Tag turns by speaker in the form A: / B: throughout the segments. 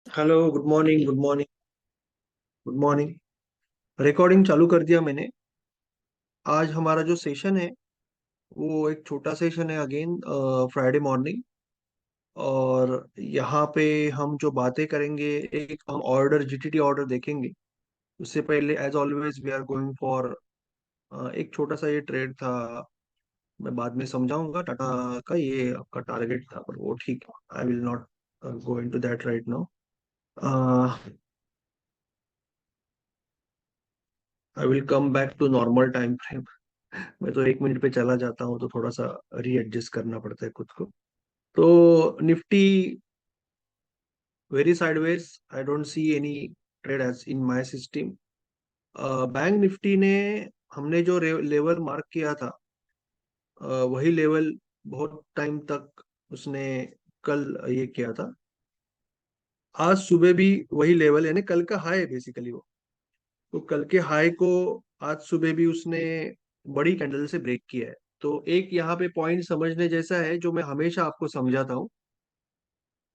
A: Hello, good morning, good morning, good morning. Recording चालू कर दिया मैंने। आज हमारा जो सेशन है वो एक छोटा सेशन है, अगेन फ्राइडे मॉर्निंग। और यहाँ पे हम जो बातें करेंगे, एक हम ऑर्डर जीटीटी ऑर्डर देखेंगे। उससे पहले as always we are going for एक छोटा सा ये ट्रेड था। मैं बाद में समझाऊंगा टाटा का, ये आपका टारगेट था पर वो ठीक है। I will not go into that right now. I will come back to normal time frame. मैं तो 1 मिनट पे चला जाता हूँ तो थोड़ा सा रीएडजस्ट करना पड़ता है खुद को। तो Nifty very sideways, I don't see any trade edge in my system. Bank Nifty ने हमने जो लेवल मार्क किया था, वही लेवल बहुत टाइम तक उसने कल ये किया था। आज सुबह भी वही लेवल, यानी कल का हाई है बेसिकली वो। तो कल के हाई को आज सुबह भी उसने बड़ी कैंडल से ब्रेक किया है। तो एक यहाँ पे पॉइंट समझने जैसा है, जो मैं हमेशा आपको समझाता हूँ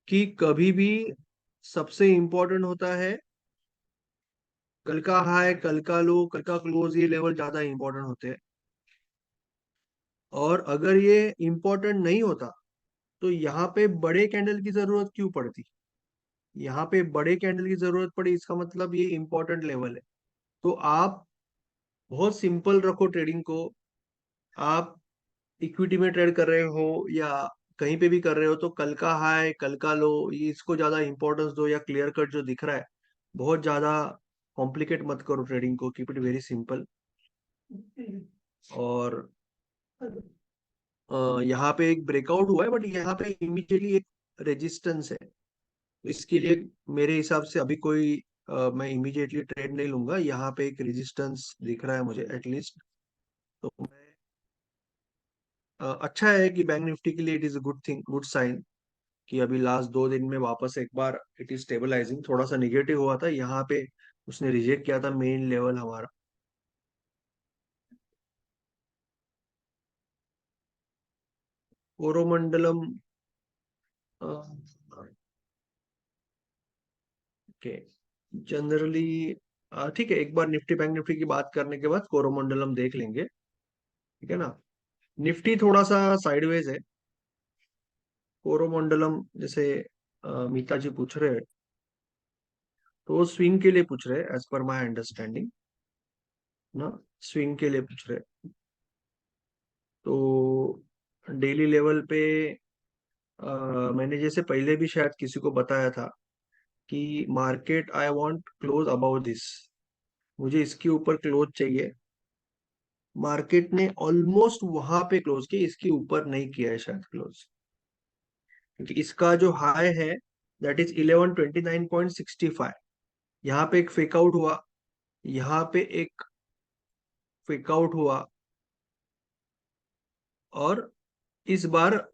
A: कि कभी भी सबसे इंपॉर्टेंट होता है कल का हाई, कल का लो, कल का क्लोज, ये लेवल ज्यादा इंपॉर्टेंट होते हैं। और अगर ये इंपॉर्टेंट नहीं होता तो यहाँ पे बड़े कैंडल की जरूरत क्यों पड़ती? यहाँ पे बड़े कैंडल की जरूरत पड़ी, इसका मतलब ये इंपॉर्टेंट लेवल है। तो आप बहुत सिंपल रखो ट्रेडिंग को। आप इक्विटी में ट्रेड कर रहे हो या कहीं पे भी कर रहे हो, तो कल का हाई, कल का लो, ये इसको ज्यादा इंपॉर्टेंस दो, या क्लियर कट जो दिख रहा है बहुत ज्यादा कॉम्प्लिकेट मत करो ट्रेडिंग को, कीप इट वेरी सिंपल। और यहाँ पे एक ब्रेकआउट हुआ है, बट यहाँ पे इमीडिएटली एक रेजिस्टेंस है। तो इसके लिए मेरे हिसाब से अभी कोई मैं इमीडिएटली ट्रेड नहीं लूंगा। यहाँ पे एक रेजिस्टेंस दिख रहा है मुझे एटलीस्ट। तो मैं अच्छा है कि बैंक निफ्टी के लिए it is a good thing, good sign कि अभी लास्ट 2 दिन में वापस एक बार इट इज स्टेबलाइजिंग। थोड़ा सा निगेटिव हुआ था यहाँ पे, उसने रिजेक्ट किया था मेन लेवल हमारा। कोरोमंडलम के जनरली ठीक है, एक बार निफ्टी बैंक निफ्टी की बात करने के बाद कोरोमंडलम देख लेंगे, ठीक है ना। निफ्टी थोड़ा सा साइडवेज है। कोरोमंडलम जैसे मीता जी पूछ रहे हैं, तो वो स्विंग के लिए पूछ रहे हैं एज पर माय अंडरस्टैंडिंग ना। स्विंग के लिए पूछ रहे हैं। तो डेली लेवल पे मैंने जैसे पहले भी शायद किसी को बताया था कि market I want close about this, मुझे इसके ऊपर क्लोज चाहिए। मार्केट ने ऑलमोस्ट वहां पे क्लोज किया, इसके ऊपर नहीं किया है शायद क्लोज, क्योंकि इसका जो हाई है दैट इज 1129.65। यहाँ पे एक फेक आउट हुआ, यहाँ पे एक फेक आउट हुआ, और इस बार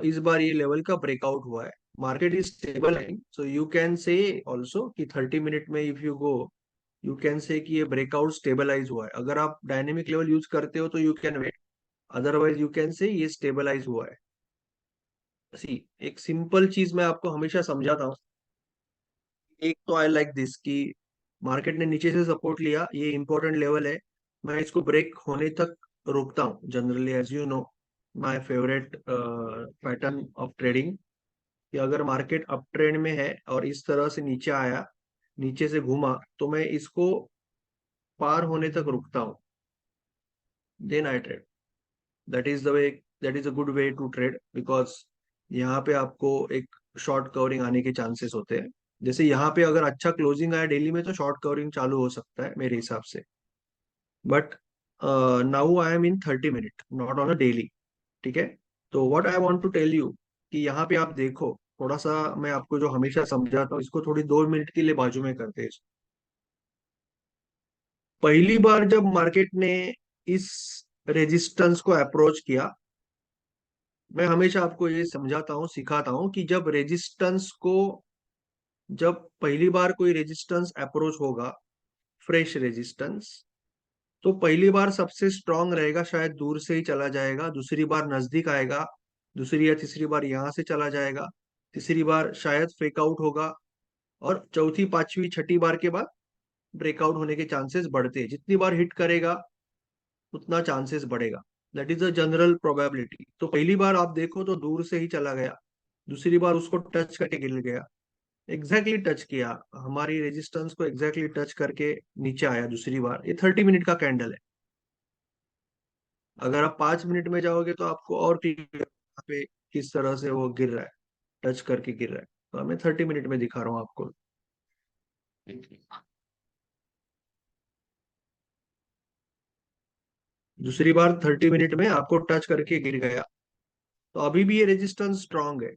A: इस बार ये लेवल का ब्रेकआउट हुआ है। मार्केट इज स्टेबल है, सो यू कैन से ऑल्सो कि 30 मिनट में if you go, you can से कि ये ब्रेकआउट स्टेबलाइज हुआ है। अगर आप डायनेमिक लेवल यूज करते हो तो you can wait, otherwise you can say ये स्टेबलाइज हुआ है। सी, एक सिंपल चीज मैं आपको हमेशा समझाता हूँ। एक तो आई लाइक दिस कि मार्केट ने नीचे से सपोर्ट लिया, ये इंपॉर्टेंट लेवल है, मैं इसको ब्रेक होने तक रोकता हूँ generally, as you know my favourite pattern of trading, कि अगर मार्केट अप ट्रेंड में है और इस तरह से नीचे आया, नीचे से घूमा, तो मैं इसको पार होने तक रुकता हूँ, then I trade. That is the way, that is a good way to trade, because यहाँ पे आपको एक शॉर्ट कवरिंग आने के चांसेस होते हैं। जैसे यहाँ पे अगर अच्छा क्लोजिंग आया डेली में तो शॉर्ट कवरिंग चालू हो सकता है मेरे हिसाब से। But now I am in 30 minute, not on a daily, ठीक है। तो what I want to tell you कि यहाँ पे आप देखो, थोड़ा सा मैं आपको जो हमेशा समझाता हूँ, इसको थोड़ी 2 मिनट के लिए बाजू में करते हैं। पहली बार जब मार्केट ने इस रेजिस्टेंस को अप्रोच किया, मैं हमेशा आपको ये समझाता हूँ, सिखाता हूँ कि जब रेजिस्टेंस को, जब पहली बार कोई रेजिस्टेंस अप्रोच होगा, फ्रेश रेजिस्टेंस, तो पहली बार सबसे स्ट्रांग रहेगा, शायद दूर से ही चला जाएगा, दूसरी बार नजदीक आएगा, दूसरी या तीसरी बार यहां से चला जाएगा, तीसरी बार शायद फेक आउट होगा, और चौथी पांचवी छठी बार के बाद ब्रेकआउट होने के चांसेस बढ़ते हैं। जितनी बार हिट करेगा उतना चांसेस बढ़ेगा। That is a general probability. तो पहली बार आप देखो तो दूर से ही चला गया, दूसरी बार उसको टच करके गिर गया, एग्जैक्टली टच किया, हमारी रेजिस्टेंस को एग्जैक्टली टच करके नीचे आया दूसरी बार। ये 30 मिनट का कैंडल है। अगर आप 5 मिनट में जाओगे तो आपको और क्लियर पे किस तरह से वो गिर रहा है, टच करके गिर रहा है। तो मैं 30 मिनट में दिखा रहा हूँ आपको। दूसरी बार 30 मिनट में आपको टच करके गिर गया, तो अभी भी ये रेजिस्टेंस स्ट्रांग है।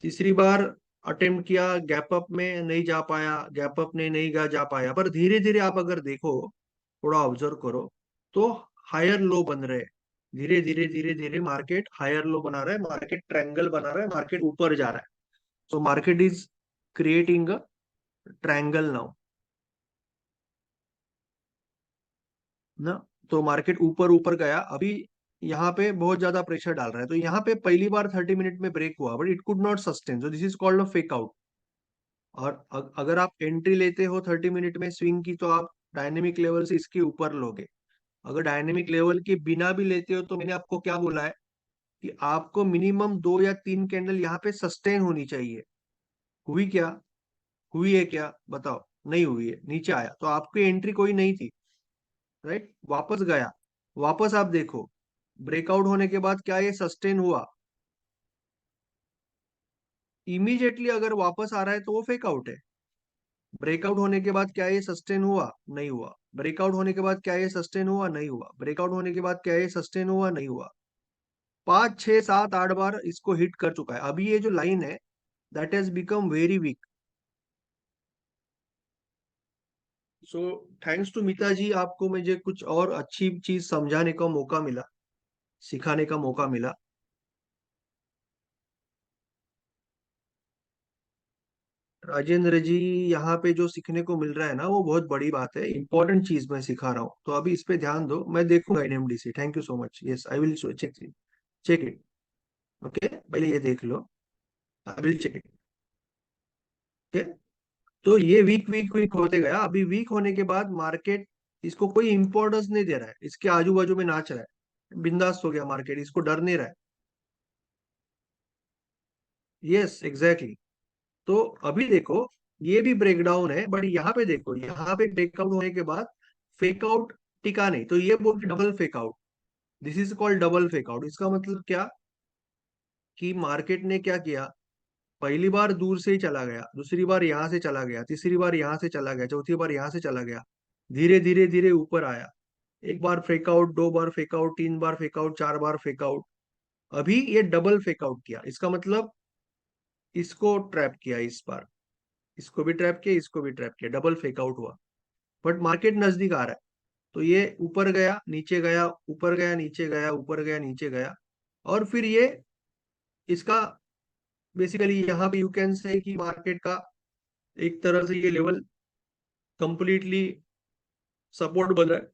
A: तीसरी बार अटेम्प्ट किया, गैप अप में नहीं जा पाया, गैप अप में नहीं जा पाया, पर धीरे धीरे आप अगर देखो, थोड़ा ऑब्जर्व करो, तो हायर लो बन रहे हैं। धीरे धीरे धीरे धीरे मार्केट हायर लो बना रहा है, मार्केट ट्रायंगल बना रहा है, मार्केट ऊपर जा रहा है। So market is creating a triangle now ना। तो मार्केट ऊपर ऊपर गया अभी, यहाँ पे बहुत ज्यादा प्रेशर डाल रहा है। तो यहाँ पे पहली बार 30 मिनट में ब्रेक हुआ, but it could not sustain, so this is called a fake out. और अगर आप एंट्री लेते हो 30 मिनट में स्विंग की, तो आप डायनेमिक लेवल से इसके ऊपर लोगे। अगर डायनेमिक लेवल के बिना भी लेते हो, तो मैंने आपको क्या बोला है कि आपको मिनिमम 2 या 3 कैंडल यहाँ पे सस्टेन होनी चाहिए। हुई क्या? हुई है क्या बताओ? नहीं हुई है, नीचे आया, तो आपकी एंट्री कोई नहीं थी, राइट? वापस गया, वापस आप देखो, ब्रेकआउट होने के बाद क्या ये सस्टेन हुआ? इमीडिएटली अगर वापस आ रहा है तो वो फेक आउट है। ब्रेकआउट होने के बाद क्या ये सस्टेन हुआ? नहीं हुआ। ब्रेकआउट होने के बाद क्या ये सस्टेन हुआ? नहीं हुआ। ब्रेकआउट होने के बाद क्या ये सस्टेन हुआ? नहीं हुआ। 5 6 7 8 बार इसको हिट कर चुका है। अभी ये जो लाइन है, that has become very weak. So thanks to Meeta ji, आपको मुझे कुछ और अच्छी चीज समझाने का मौका मिला, सिखाने का मौका मिला। राजेंद्र जी, यहाँ पे जो सीखने को मिल रहा है ना, वो बहुत बड़ी बात है, इंपॉर्टेंट चीज मैं सिखा रहा हूँ, तो अभी इस पे ध्यान दो। मैं देखूंगा NMDC. Thank you so much. Yes, I will check, check it. Okay, पहले ये देख लो, I will check it. Okay. तो ये वीक वीक वीक होते गया। अभी वीक होने के बाद मार्केट इसको कोई इंपॉर्टेंस नहीं दे रहा है, इसके आजू बाजू में नाच रहा है, बिंदास हो गया मार्केट, इसको डर नहीं रहा है। Yes exactly. तो अभी देखो, ये भी ब्रेकडाउन है, बट यहाँ पे देखो, यहाँ पे ब्रेकआउट होने के बाद फेक आउट टिका नहीं, तो ये बोल double fake out. This is called double fake out. इसका मतलब क्या कि मार्केट ने क्या किया, पहली बार दूर से ही चला गया, दूसरी बार यहाँ से चला गया, तीसरी बार यहाँ से चला गया, चौथी बार यहाँ से चला गया, धीरे धीरे धीरे ऊपर आया। एक बार फेक आउट, दो बार फेक आउट, तीन बार फेक आउट, चार बार फेक आउट। अभी ये डबल फेक आउट किया, इसका मतलब इसको ट्रैप किया इस बार, इसको भी ट्रैप किया, इसको भी ट्रैप किया, डबल फेक आउट हुआ। बट मार्केट नजदीक आ रहा है, तो ये ऊपर गया, नीचे गया, ऊपर गया, नीचे गया, ऊपर गया, नीचे गया। और फिर ये इसका बेसिकली यहाँ पे यू कैन से कि मार्केट का एक तरह से ये लेवल कंप्लीटली सपोर्ट बन रहा है,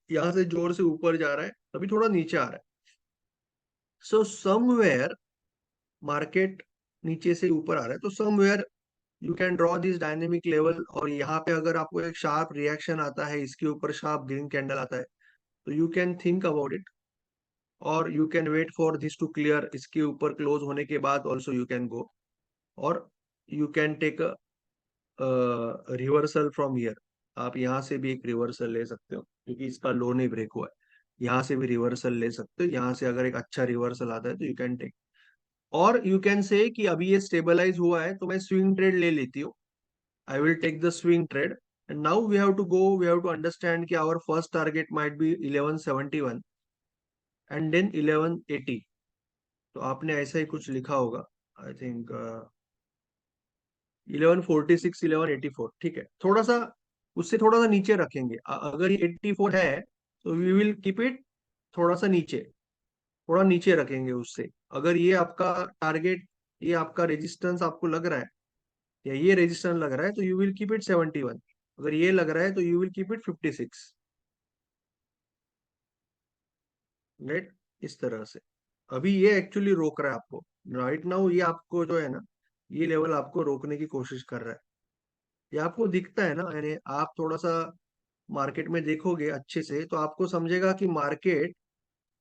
A: यहाँ से जोर से ऊपर जा रहा है, अभी थोड़ा नीचे आ रहा है। सो समवेयर मार्केट नीचे से ऊपर आ रहा है, तो somewhere you can draw this dynamic level. और यहाँ पे अगर आपको एक शार्प रिएक्शन आता है, इसके ऊपर शार्प ग्रीन कैंडल आता है, तो you can think about it, और you can wait for this to clear. इसके ऊपर क्लोज होने के बाद ऑल्सो यू कैन गो, और you can take reversal from here. आप यहाँ से भी एक रिवर्सल ले सकते हो, क्योंकि इसका लो नहीं ब्रेक हुआ है। यहाँ से भी रिवर्सल ले सकते हो, यहाँ से अगर एक अच्छा रिवर्सल आता है तो यू कैन टेक। और यू कैन से कि अभी ये स्टेबलाइज हुआ है, तो मैं स्विंग ट्रेड ले लेती हूँ। I will take the swing trade. And now we have to go, we have to understand कि our first target might be 1171 and then 1180। तो आपने ऐसा ही कुछ लिखा होगा, आई थिंक 1146, 1184। ठीक है, थोड़ा सा उससे थोड़ा सा नीचे रखेंगे। अगर ये 84 है, तो वी विल कीप इट थोड़ा सा नीचे, थोड़ा नीचे रखेंगे उससे। अगर ये आपका टारगेट, ये आपका रेजिस्टेंस आपको लग रहा है, या ये रेजिस्टेंस लग रहा है, तो यू विल कीप इट 71। अगर ये लग रहा है तो you will keep it 56। Right, इस तरह से। अभी ये एक्चुअली रोक रहा है आपको, राइट नाउ ये आपको जो है ना, ये लेवल आपको रोकने की कोशिश कर रहा है। ये आपको दिखता है ना, यानी आप थोड़ा सा मार्केट में देखोगे अच्छे से तो आपको समझेगा कि मार्केट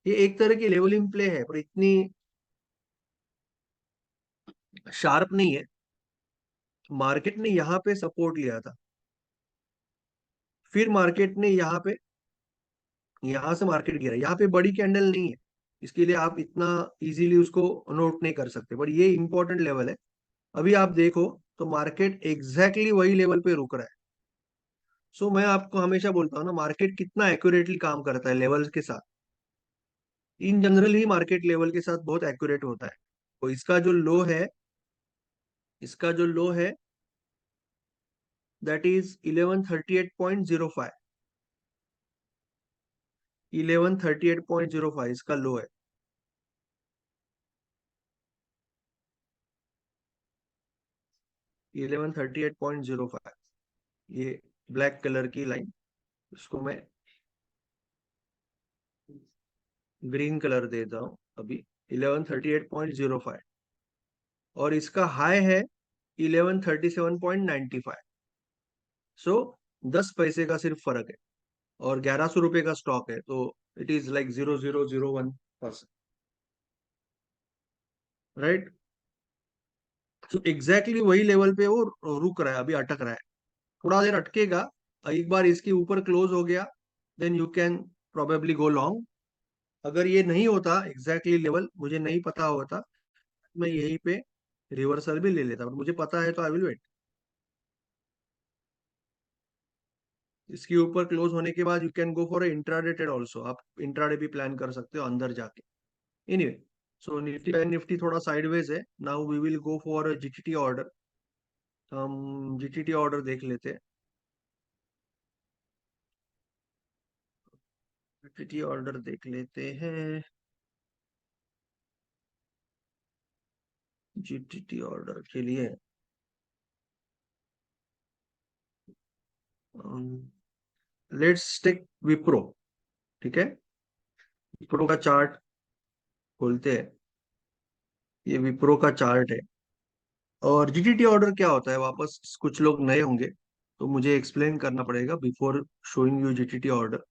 A: ये एक तरह की लेवलिंग प्ले है, पर इतनी शार्प नहीं है। मार्केट ने यहाँ पे सपोर्ट लिया था, फिर मार्केट ने यहाँ पे, यहाँ से मार्केट गिरा, यहाँ पे बड़ी कैंडल नहीं है, इसके लिए आप इतना इजीली उसको नोट नहीं कर सकते, पर ये इंपॉर्टेंट लेवल है। अभी आप देखो तो मार्केट एग्जैक्टली वही लेवल पे रुक रहा है। सो मैं आपको हमेशा बोलता हूँ ना, मार्केट कितना एक्यूरेटली काम करता है लेवल्स के साथ। In general he market level के साथ बहुत एक्यूरेट होता है। तो इसका जो लो है दैट इज 1138.05। 1138.05 इसका लो है। 1138.05, ये ब्लैक कलर की लाइन, इसको मैं ग्रीन कलर देता हूँ अभी। 1138.05 और इसका हाई है 1137.95। सो 10 पैसे का सिर्फ फर्क है, और 1100 रुपए का स्टॉक है, तो इट इज लाइक 0.001%। राइट। तो एग्जैक्टली वही लेवल पे वो रुक रहा है, अभी अटक रहा है। थोड़ा देर अटकेगा, एक बार इसके ऊपर क्लोज हो गया then you can probably go long. अगर ये नहीं होता एग्जैक्टली लेवल, मुझे नहीं पता होता, मैं यहीं पे रिवर्सल भी ले लेता, बट मुझे पता है तो आई विल वेट। इसके ऊपर क्लोज होने के बाद you can go for intraday trade also, आप इंट्राडे भी प्लान कर सकते हो अंदर जाके। Anyway, so Nifty bank Nifty थोड़ा साइडवेज है। Now we will go for GTT order. हम जीटीटी ऑर्डर देख लेते हैं। जीटीटी ऑर्डर देख लेते हैं। जीटीटी ऑर्डर के लिए लेट्स टेक विप्रो। ठीक है, विप्रो का चार्ट खोलते हैं। ये विप्रो का चार्ट है। और जीटीटी ऑर्डर क्या होता है, वापस कुछ लोग नए होंगे तो मुझे एक्सप्लेन करना पड़ेगा before showing you GTT order.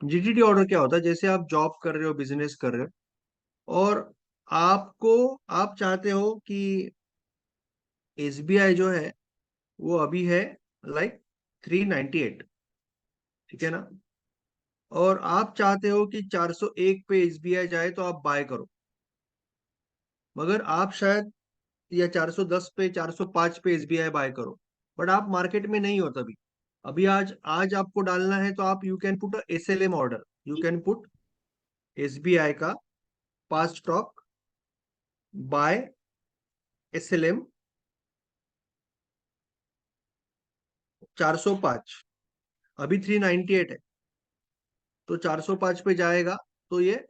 A: GTT order क्या होता है, जैसे आप जॉब कर रहे हो, बिजनेस कर रहे हो, और आपको आप चाहते हो कि एसबीआई जो है वो अभी है लाइक 398। ठीक है ना, और आप चाहते हो कि 401 पे एसबीआई जाए तो आप बाय करो, मगर आप शायद, या 410 पे, 405 पे एसबीआई बाय करो, बट आप मार्केट में नहीं हो तभी। अभी आज आज आपको डालना है तो आप you can put SLM order. You can put SBI का पांच स्टॉक बाय एसएलएम 405। अभी 398 है, तो 405 पे जाएगा तो ये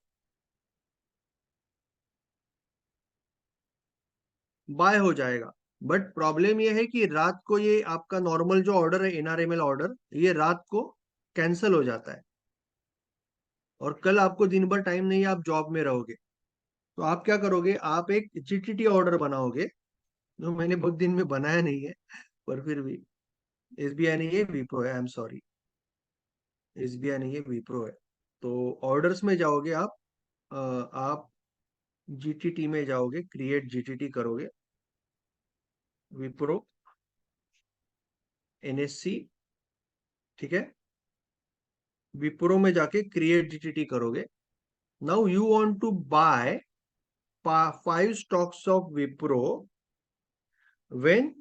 A: बाय हो जाएगा। बट प्रॉब्लम ये है कि रात को ये आपका नॉर्मल जो ऑर्डर है एनआरएमएल ऑर्डर, ये रात को कैंसिल हो जाता है, और कल आपको दिन भर टाइम नहीं है, आप जॉब में रहोगे। तो आप क्या करोगे, आप एक जीटीटी ऑर्डर बनाओगे, जो मैंने बहुत दिन में बनाया नहीं है, पर फिर भी। एसबीआई नहीं है, विप्रो है, आई एम सॉरी। एसबीआई नहीं है, विप्रो है। तो ऑर्डर्स में जाओगे आप, आप जीटीटी में जाओगे, क्रिएट जीटीटी करोगे, विप्रो एनएससी। ठीक है, विप्रो में जाके क्रिएट जीटीटी करोगे। Now you want to buy 5 stocks of Wipro when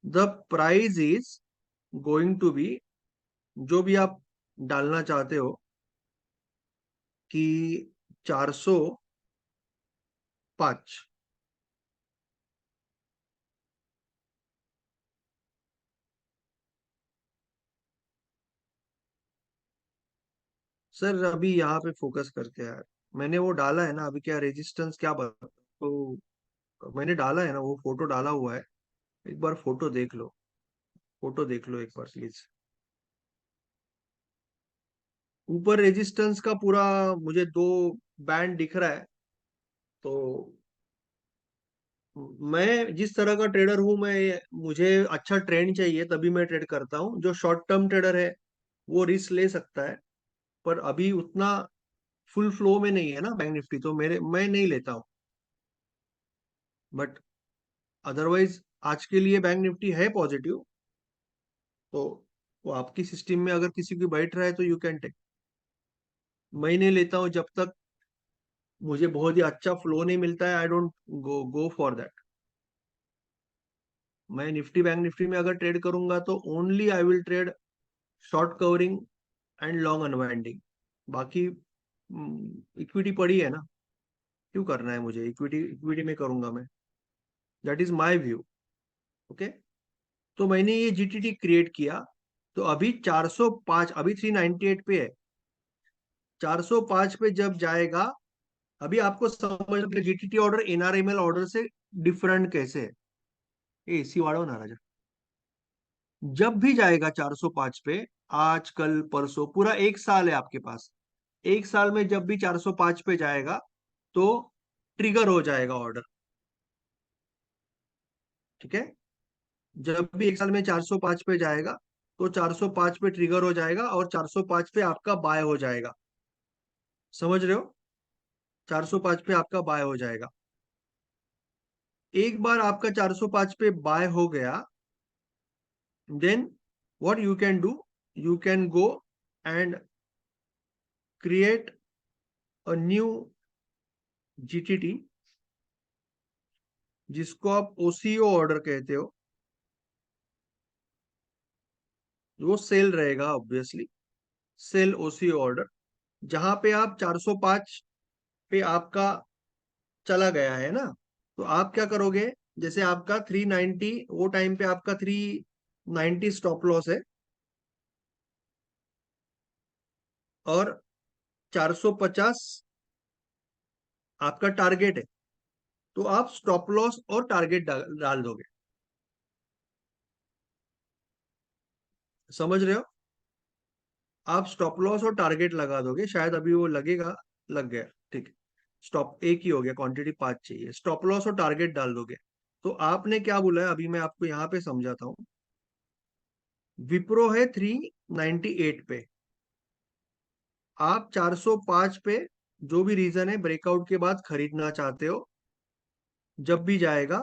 A: the price is going to be, जो भी आप डालना चाहते हो, कि 405। सर अभी यहाँ पे फोकस करते हैं यार। मैंने वो डाला है ना अभी, क्या रेजिस्टेंस क्या बता, तो मैंने डाला है ना, वो फोटो डाला हुआ है। एक बार फोटो देख लो, फोटो देख लो एक बार प्लीज। ऊपर रेजिस्टेंस का पूरा मुझे दो बैंड दिख रहा है। तो मैं जिस तरह का ट्रेडर हूं, मैं मुझे अच्छा ट्रेंड चाहिए तभी मैं ट्रेड करता हूँ। जो शॉर्ट टर्म ट्रेडर है वो रिस्क ले सकता है, पर अभी उतना फुल फ्लो में नहीं है ना बैंक निफ्टी, तो मेरे मैं नहीं लेता हूँ। बट अदरवाइज आज के लिए बैंक निफ्टी है पॉजिटिव, तो वो आपकी सिस्टम में अगर किसी की बैठ रहा है तो यू कैन टेक। मैं नहीं लेता हूँ जब तक मुझे बहुत ही अच्छा फ्लो नहीं मिलता है। I don't go for that. मैं निफ्टी बैंक निफ्टी में अगर ट्रेड करूंगा तो only I will trade short covering and long unwinding. बाकी इक्विटी पड़ी है ना, क्यों करना है मुझे? इक्विटी इक्विटी में करूंगा मैं। That is my view. Okay. तो मैंने ये जीटीटी क्रिएट किया। तो अभी 405, अभी 398 पे है। 405 पे जब जाएगा, अभी आपको समझ जीटीटी ऑर्डर एनआरएमएल ऑर्डर से डिफरेंट कैसे है। एसी वालों ना राजा, जब भी जाएगा 405 पे, आज कल परसों, पूरा एक साल है आपके पास। एक साल में जब भी 405 पे जाएगा तो ट्रिगर हो जाएगा ऑर्डर। ठीक है। जब भी एक साल में 405 पे जाएगा तो 405 पे ट्रिगर हो जाएगा और 405 पे आपका बाय हो जाएगा। समझ रहे हो? 405 पे आपका बाय हो जाएगा। एक बार आपका 405 पे बाय हो गया, then what you can do, you can go and create a new GTT, जिसको आप ओसीओ ऑर्डर कहते हो। वो सेल रहेगा ऑब्वियसली, सेल ओसीओ ऑर्डर। जहां पे आप 405 पे आपका चला गया है ना, तो आप क्या करोगे? जैसे आपका 390, वो टाइम पे आपका 390 स्टॉप लॉस है और 450 आपका टारगेट है, तो आप स्टॉप लॉस और टारगेट डाल दोगे। समझ रहे हो? आप स्टॉप लॉस और टारगेट लगा दोगे, शायद अभी वो लगेगा, लग गया। ठीक है। स्टॉप एक ही हो गया, क्वांटिटी 5 चाहिए। स्टॉप लॉस और टारगेट डाल दोगे। तो आपने क्या बोला है, अभी मैं आपको यहाँ पे समझाता हूँ। विप्रो है 398 पे, आप 405 पे जो भी रीजन है ब्रेकआउट के बाद खरीदना चाहते हो, जब भी जाएगा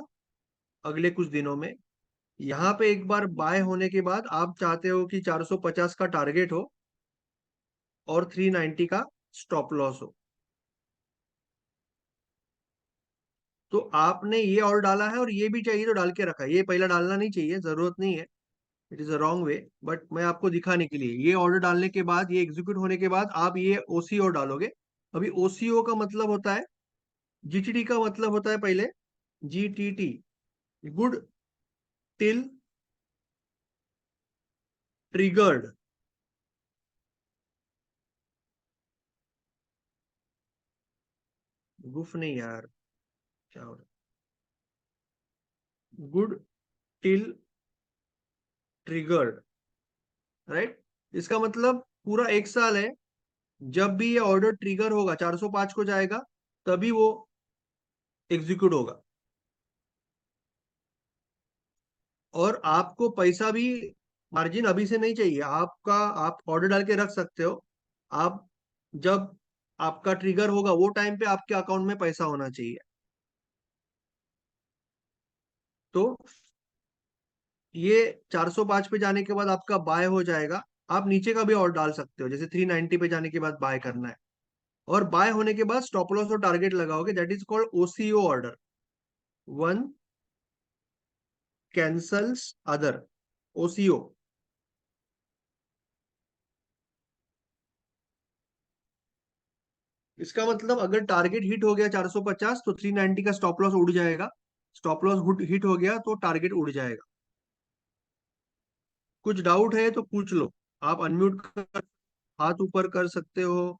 A: अगले कुछ दिनों में। यहाँ पे एक बार बाय होने के बाद आप चाहते हो कि 450 का टारगेट हो और 390 का स्टॉप लॉस हो। तो आपने ये और डाला है और ये भी चाहिए तो डाल के रखा है। ये पहला डालना नहीं चाहिए, जरूरत नहीं है। It is a wrong way. But मैं आपको दिखाने के लिए, ये ऑर्डर डालने के बाद, ये एग्जीक्यूट होने के बाद आप ये ओसीओ डालोगे। अभी ओसीओ का मतलब होता है, जीटीटी का मतलब होता है पहले जीटीटी, गुड टिल ट्रिगर्ड। गुफ नहीं यार, क्या हो रहा है, गुड टिल ट्रिगर्ड, राइट। इसका मतलब पूरा एक साल है। जब भी ये ऑर्डर ट्रिगर होगा, 405 को जाएगा, तभी वो एग्जीक्यूट होगा। और आपको पैसा भी, मार्जिन अभी से नहीं चाहिए आपका। आप ऑर्डर डाल के रख सकते हो। आप जब आपका ट्रिगर होगा वो टाइम पे आपके अकाउंट में पैसा होना चाहिए। तो ये 405 पे जाने के बाद आपका बाय हो जाएगा। आप नीचे का भी ऑर्डर डाल सकते हो, जैसे 390 पे जाने के बाद बाय करना है। और बाय होने के बाद स्टॉप लॉस और टारगेट लगाओगे, that is called OCO order. One cancels other, OCO. इसका मतलब अगर टारगेट हिट हो गया 450, तो 390 का स्टॉप लॉस उड़ जाएगा। स्टॉप लॉस हिट हो गया तो टारगेट उड़ जाएगा। कुछ डाउट है तो पूछ लो। आप अनम्यूट कर, हाथ ऊपर कर सकते हो,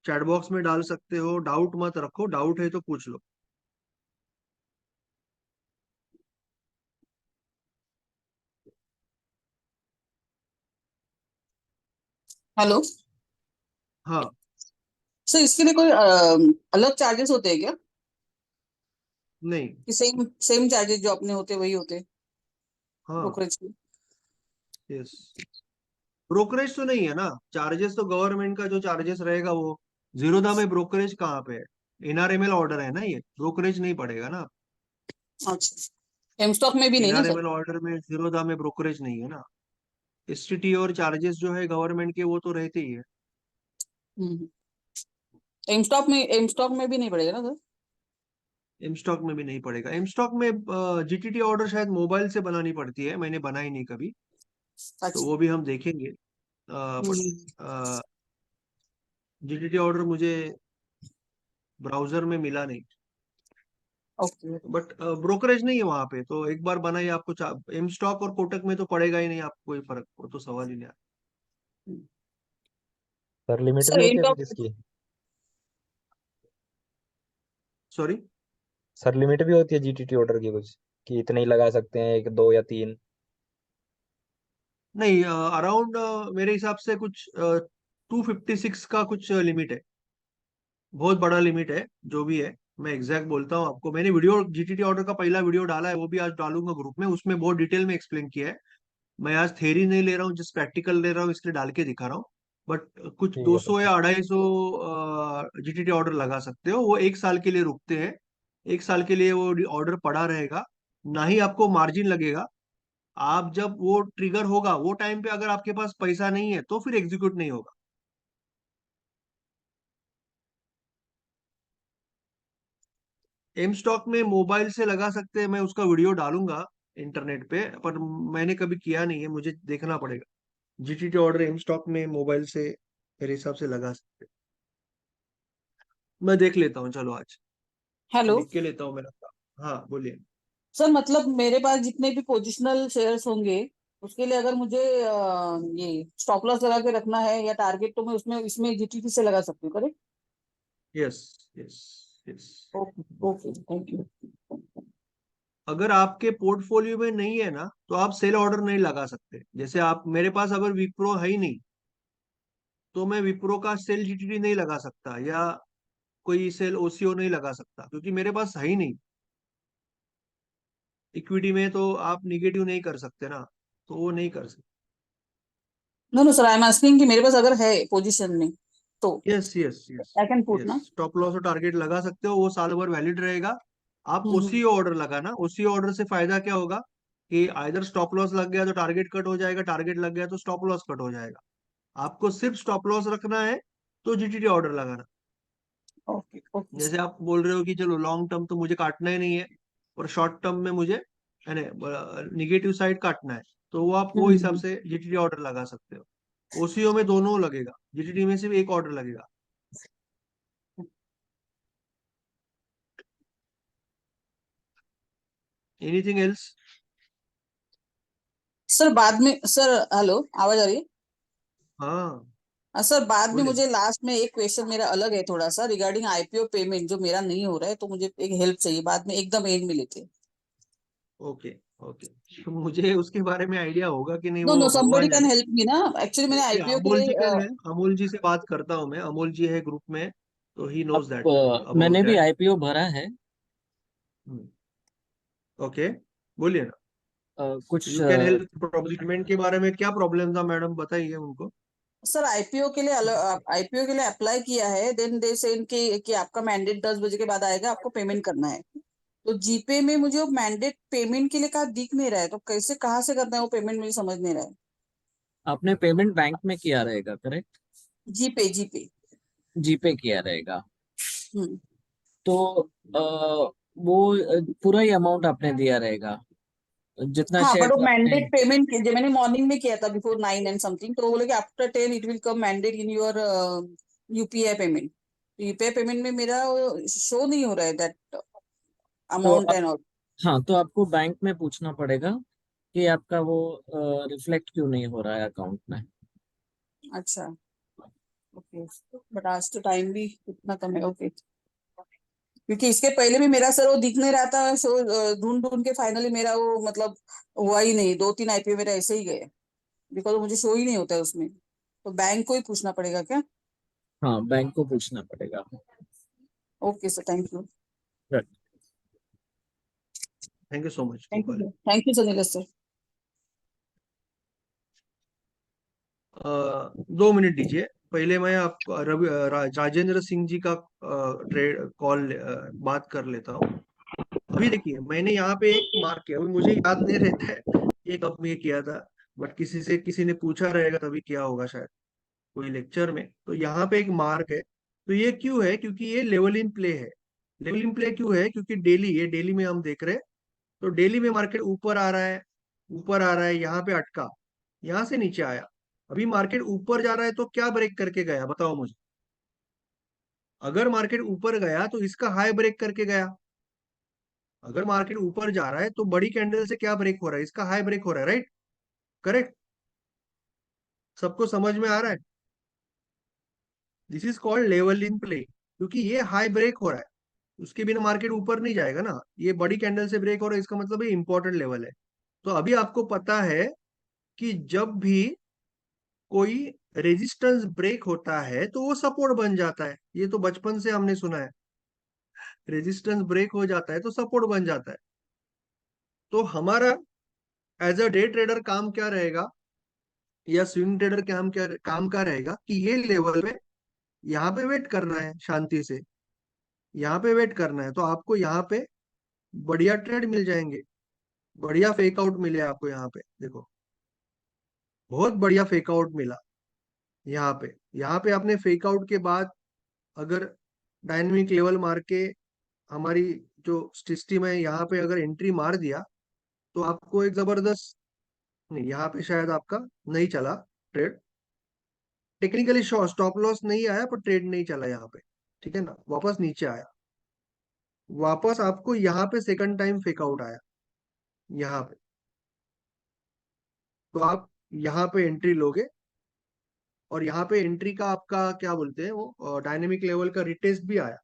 A: चैट बॉक्स में डाल सकते हो। डाउट मत रखो, डाउट है तो पूछ लो।
B: हेलो।
A: हाँ।
B: सर इसके लिए कोई अलग चार्जेस होते हैं क्या?
A: नहीं।
B: कि सेम सेम चार्जेस जो अपने होते वही होते
A: हाँ।
B: ब्रोकरेज के?
A: यस। ब्रोकरेज तो नहीं है ना, चार्जेस तो गवर्नमेंट का जो चार्जेस रहेगा वो। जीरोधा में ब्रोकरेज कहाँ पे है? एनआरएमएल ऑर्डर है ना, ये ब्रोकरेज नहीं पड़ेगा ना।
B: अच्छा, एम स्टॉक में भी नहीं ना सर?
A: एनआरएमएल ऑर्डर में जीरोधा में ब्रोकरेज नहीं है ना। एसटीटी और चार्जेस जो है गवर्नमेंट के वो तो रहते ही है।
B: हम्म। एम स्टॉक में भी नहीं पड़ेगा ना सर?
A: एम स्टॉक में भी नहीं पड़ेगा। एम स्टॉक में जीटीटी ऑर्डर शायद मोबाइल से बनानी पड़ती है, मैंने बनाई नहीं कभी। तो
B: अच्छा।
A: वो भी हम देखेंगे। But
B: hmm.
A: जीटीटी ऑर्डर मुझे ब्राउजर में मिला नहीं।
B: ओके।
A: बट ब्रोकरेज नहीं है वहां पे, तो एक बार बनाइए, आपको एम स्टॉक और कोटक में तो पड़ेगा ही नहीं आपको कोई फर्क, वो तो सवाल ही नहीं आता।
C: सर लिमिट भी
B: सर
C: होती
B: एम
C: है
B: स्टॉक।
C: कुछ इसकी?
A: सॉरी।
C: सर लिमिट भी होती है जीटीटी ऑर्डर की कुछ, कि इतने ही लगा सकते हैं, एक दो या तीन?
A: नहीं, अराउंड मेरे हिसाब से कुछ 256 का कुछ लिमिट है। बहुत बड़ा लिमिट है जो भी है। मैं एग्जैक्ट बोलता हूँ आपको, मैंने वीडियो जीटीटी ऑर्डर का पहला वीडियो डाला है, वो भी आज डालूंगा ग्रुप में, उसमें बहुत डिटेल में एक्सप्लेन किया है। मैं आज थेरी नहीं ले रहा हूँ, जस्ट प्रैक्टिकल ले रहा हूँ, इसलिए डाल के दिखा रहा हूँ। बट कुछ
C: ठीक है
A: 200
C: सर।
A: या 250 जीटीटी ऑर्डर लगा सकते हो, वो एक साल के लिए रुकते हैं। एक साल के लिए वो ऑर्डर पड़ा रहेगा, ना ही आपको मार्जिन लगेगा। आप जब वो ट्रिगर होगा वो टाइम पे अगर आपके पास पैसा नहीं है तो फिर एग्जीक्यूट नहीं होगा। एम स्टॉक में मोबाइल से लगा सकते हैं, मैं उसका वीडियो डालूंगा इंटरनेट पे, पर मैंने कभी किया नहीं है, मुझे देखना पड़ेगा। जीटीटी ऑर्डर एम स्टॉक में मोबाइल से मेरे हिसाब से लगा सकते हैं। मैं देख लेता हूँ, चलो आज
B: हेलो
A: लिख के लेता हूँ मेरा काम। हाँ बोलिए।
B: सर, मतलब मेरे पास जितने भी पोजिशनल शेयर्स होंगे उसके लिए अगर मुझे ये स्टॉप लॉस लगा के रखना है या टारगेट, तो मैं उसमें इसमें जीटीटी से लगा सकती हूँ, correct?
A: Yes. Yes. Yes.
B: Okay. Okay, thank you.
A: अगर आपके पोर्टफोलियो में नहीं है ना, तो आप सेल ऑर्डर नहीं लगा सकते। जैसे आप, मेरे पास अगर विप्रो है ही नहीं, तो मैं विप्रो का सेल जीटीडी नहीं लगा सकता, या कोई सेल ओसीओ नहीं लगा सकता, क्योंकि मेरे पास है ही नहीं। इक्विटी में तो आप निगेटिव नहीं कर सकते ना, तो वो नहीं कर सकते।
B: No no sir, I am asking कि मेरे पास अगर है पोजीशन में तो
A: yes yes yes.
B: I can put
A: yes,
B: ना?
A: स्टॉप लॉस और टारगेट लगा सकते हो, वो साल भर वैलिड रहेगा। आप
B: हम्म।
A: ओसीओ ऑर्डर लगाना। ओसीओ ऑर्डर से फायदा क्या होगा कि आइदर स्टॉप लॉस लग गया तो टारगेट कट हो जाएगा, टारगेट लग गया तो स्टॉप लॉस कट हो जाएगा। आपको सिर्फ स्टॉप लॉस रखना है, तो जीटीडी ऑर्डर लगाना।
B: ओके ओके
A: जैसे
B: सर।
A: आप बोल रहे हो कि चलो लॉन्ग टर्म तो मुझे काटना ही नहीं है, और शॉर्ट टर्म में मुझे यानी निगेटिव साइड काटना है, तो वो आप वो हिसाब
B: हम्म।
A: से जीटीडी ऑर्डर लगा सकते हो। ओसीओ में दोनों लगेगा, जीटीडी में सिर्फ एक ऑर्डर लगेगा। Anything else?
B: सर बाद में, सर हेलो, आवाज आ रही है?
A: हाँ
B: सर बाद में
A: बोलिए।
B: मुझे लास्ट में एक क्वेश्चन मेरा अलग है थोड़ा सा, रिगार्डिंग आईपीओ पेमेंट जो मेरा नहीं हो रहा है, तो मुझे एक हेल्प चाहिए, बाद में एकदम एंड में लेते हैं।
A: ओके। ओके। तो मुझे उसके बारे में आइडिया होगा कि नहीं
B: नो नो,
A: वो
B: समबडी
A: भगवान
B: कैन
A: जाने।
B: हेल्प मी ना। एक्चुअली मैंने
A: ये
B: आईपीओ के
A: अमोल जी
B: लिए
A: का है, अमोल जी से बात करता हूँ मैं, अमोल जी है ग्रुप में, तो ही नोज
D: अब
A: दैट अबाउट
D: मैंने भी
A: दैट।
D: आईपीओ भरा है।
A: ओके, बोलिए ना।
D: कुछ
A: यू कैन हेल्प। पेमेंट के बारे में क्या प्रॉब्लम था मैडम, बताइए उनको।
B: सर आईपीओ के लिए, आईपीओ के लिए अप्लाई किया है, देन दे से इनके कि आपका मैंडेट 10 बजे के बाद आएगा, आपको पेमेंट करना है। तो जीपे में मुझे वो मैंडेट पेमेंट के लिए कहा दिख नहीं रहा है, तो कैसे कहाँ से करना है वो पेमेंट, मुझे समझ नहीं रहा है।
D: आपने पेमेंट बैंक में किया रहेगा, करेक्ट?
B: जीपे जीपे।
D: जीपे किया रहेगा।
B: हम्म।
D: तो वो पूरा ही अमाउंट आपने दिया रहेगा, जितना
B: हाँ, बट वो
D: शेयर आपने।
B: मैंडेट पेमेंट जो मैंने मॉर्निंग में किया था बिफोर 9 एंड समथिंग, तो वो बोले कि after 10 it will come mandate in your UPI payment. UPI payment में मेरा शो नहीं हो रहा है दैट
D: तो
B: अमाउंट एंड ऑल।
D: हाँ, तो आपको बैंक में पूछना पड़ेगा कि आपका वो रिफ्लेक्ट क्यों नहीं हो रहा है अकाउंट में।
B: अच्छा। ओके। बट आज तो टाइम भी इतना कम है। ओके। क्योंकि इसके पहले भी मेरा सर वो दिख नहीं रहा था शो, ढूंढ ढूंढ के फाइनली मेरा वो मतलब हुआ ही नहीं, 2-3 आईपीओ मेरा ऐसे ही गए, बिकॉज मुझे शो ही नहीं होता है उसमें। तो बैंक को ही पूछना पड़ेगा क्या?
D: हाँ, बैंक को पूछना पड़ेगा।
B: Okay sir, thank you.
A: Thank you so much.
B: Thank you sir, sir.
A: 2 minute दीजिए, पहले मैं आपको राजेंद्र सिंह जी का ट्रेड कॉल बात कर लेता हूँ। अभी देखिए मैंने यहाँ पे एक मार्क किया, अभी मुझे याद नहीं रहता है ये कब में किया था, बट किसी ने पूछा रहेगा तभी किया होगा शायद कोई लेक्चर में। तो यहाँ पे एक मार्क है, तो ये क्यों है? क्योंकि ये लेवल इन प्ले है। लेवल इन प्ले क्यों है? क्योंकि डेली में हम देख रहे हैं, तो डेली में मार्केट ऊपर आ रहा है, ऊपर आ रहा है, यहाँ पे अटका, यहाँ से नीचे आया। अभी मार्केट ऊपर जा रहा है तो क्या ब्रेक करके गया बताओ मुझे? अगर मार्केट ऊपर गया तो इसका हाई ब्रेक करके गया। अगर मार्केट ऊपर जा रहा है तो बड़ी कैंडल से क्या ब्रेक हो रहा है? इसका हाई ब्रेक हो रहा है, राइट? करेक्ट? सबको समझ में आ रहा है? This is called level in play, क्योंकि ये हाई ब्रेक हो रहा है, उसके बिना मार्केट ऊपर नहीं जाएगा ना। ये बड़ी कैंडल से ब्रेक हो रहा है, इसका मतलब ये इंपॉर्टेंट लेवल है। तो अभी आपको पता है कि जब भी कोई रेजिस्टेंस ब्रेक होता है तो वो सपोर्ट बन जाता है। ये तो बचपन से हमने सुना है, रेजिस्टेंस ब्रेक हो जाता है तो सपोर्ट बन जाता है। तो हमारा एज अ डे ट्रेडर काम क्या रहेगा, या स्विंग ट्रेडर काम क्या रहेगा कि ये लेवल में यहाँ पे वेट करना है, शांति से यहाँ पे वेट करना है। तो आपको यहाँ पे बढ़िया ट्रेड मिल जाएंगे, बढ़िया फेक आउट मिले आपको। यहाँ पे देखो, बहुत बढ़िया फेक आउट मिला यहाँ पे। यहाँ पे आपने फेक आउट के बाद अगर डायनेमिक लेवल मार के हमारी जो सिस्टम है यहाँ पे अगर एंट्री मार दिया, तो आपको एक जबरदस्त, नहीं यहाँ पे शायद आपका नहीं चला ट्रेड, टेक्निकली स्टॉप लॉस नहीं आया पर ट्रेड नहीं चला यहाँ पे, ठीक है ना, वापस नीचे आया। वापस आपको यहाँ पे सेकंड टाइम फेक आउट आया यहाँ पे, तो आप यहाँ पे एंट्री लोगे, और यहाँ पे एंट्री का आपका क्या बोलते हैं वो डायनेमिक लेवल का रिटेस्ट भी आया।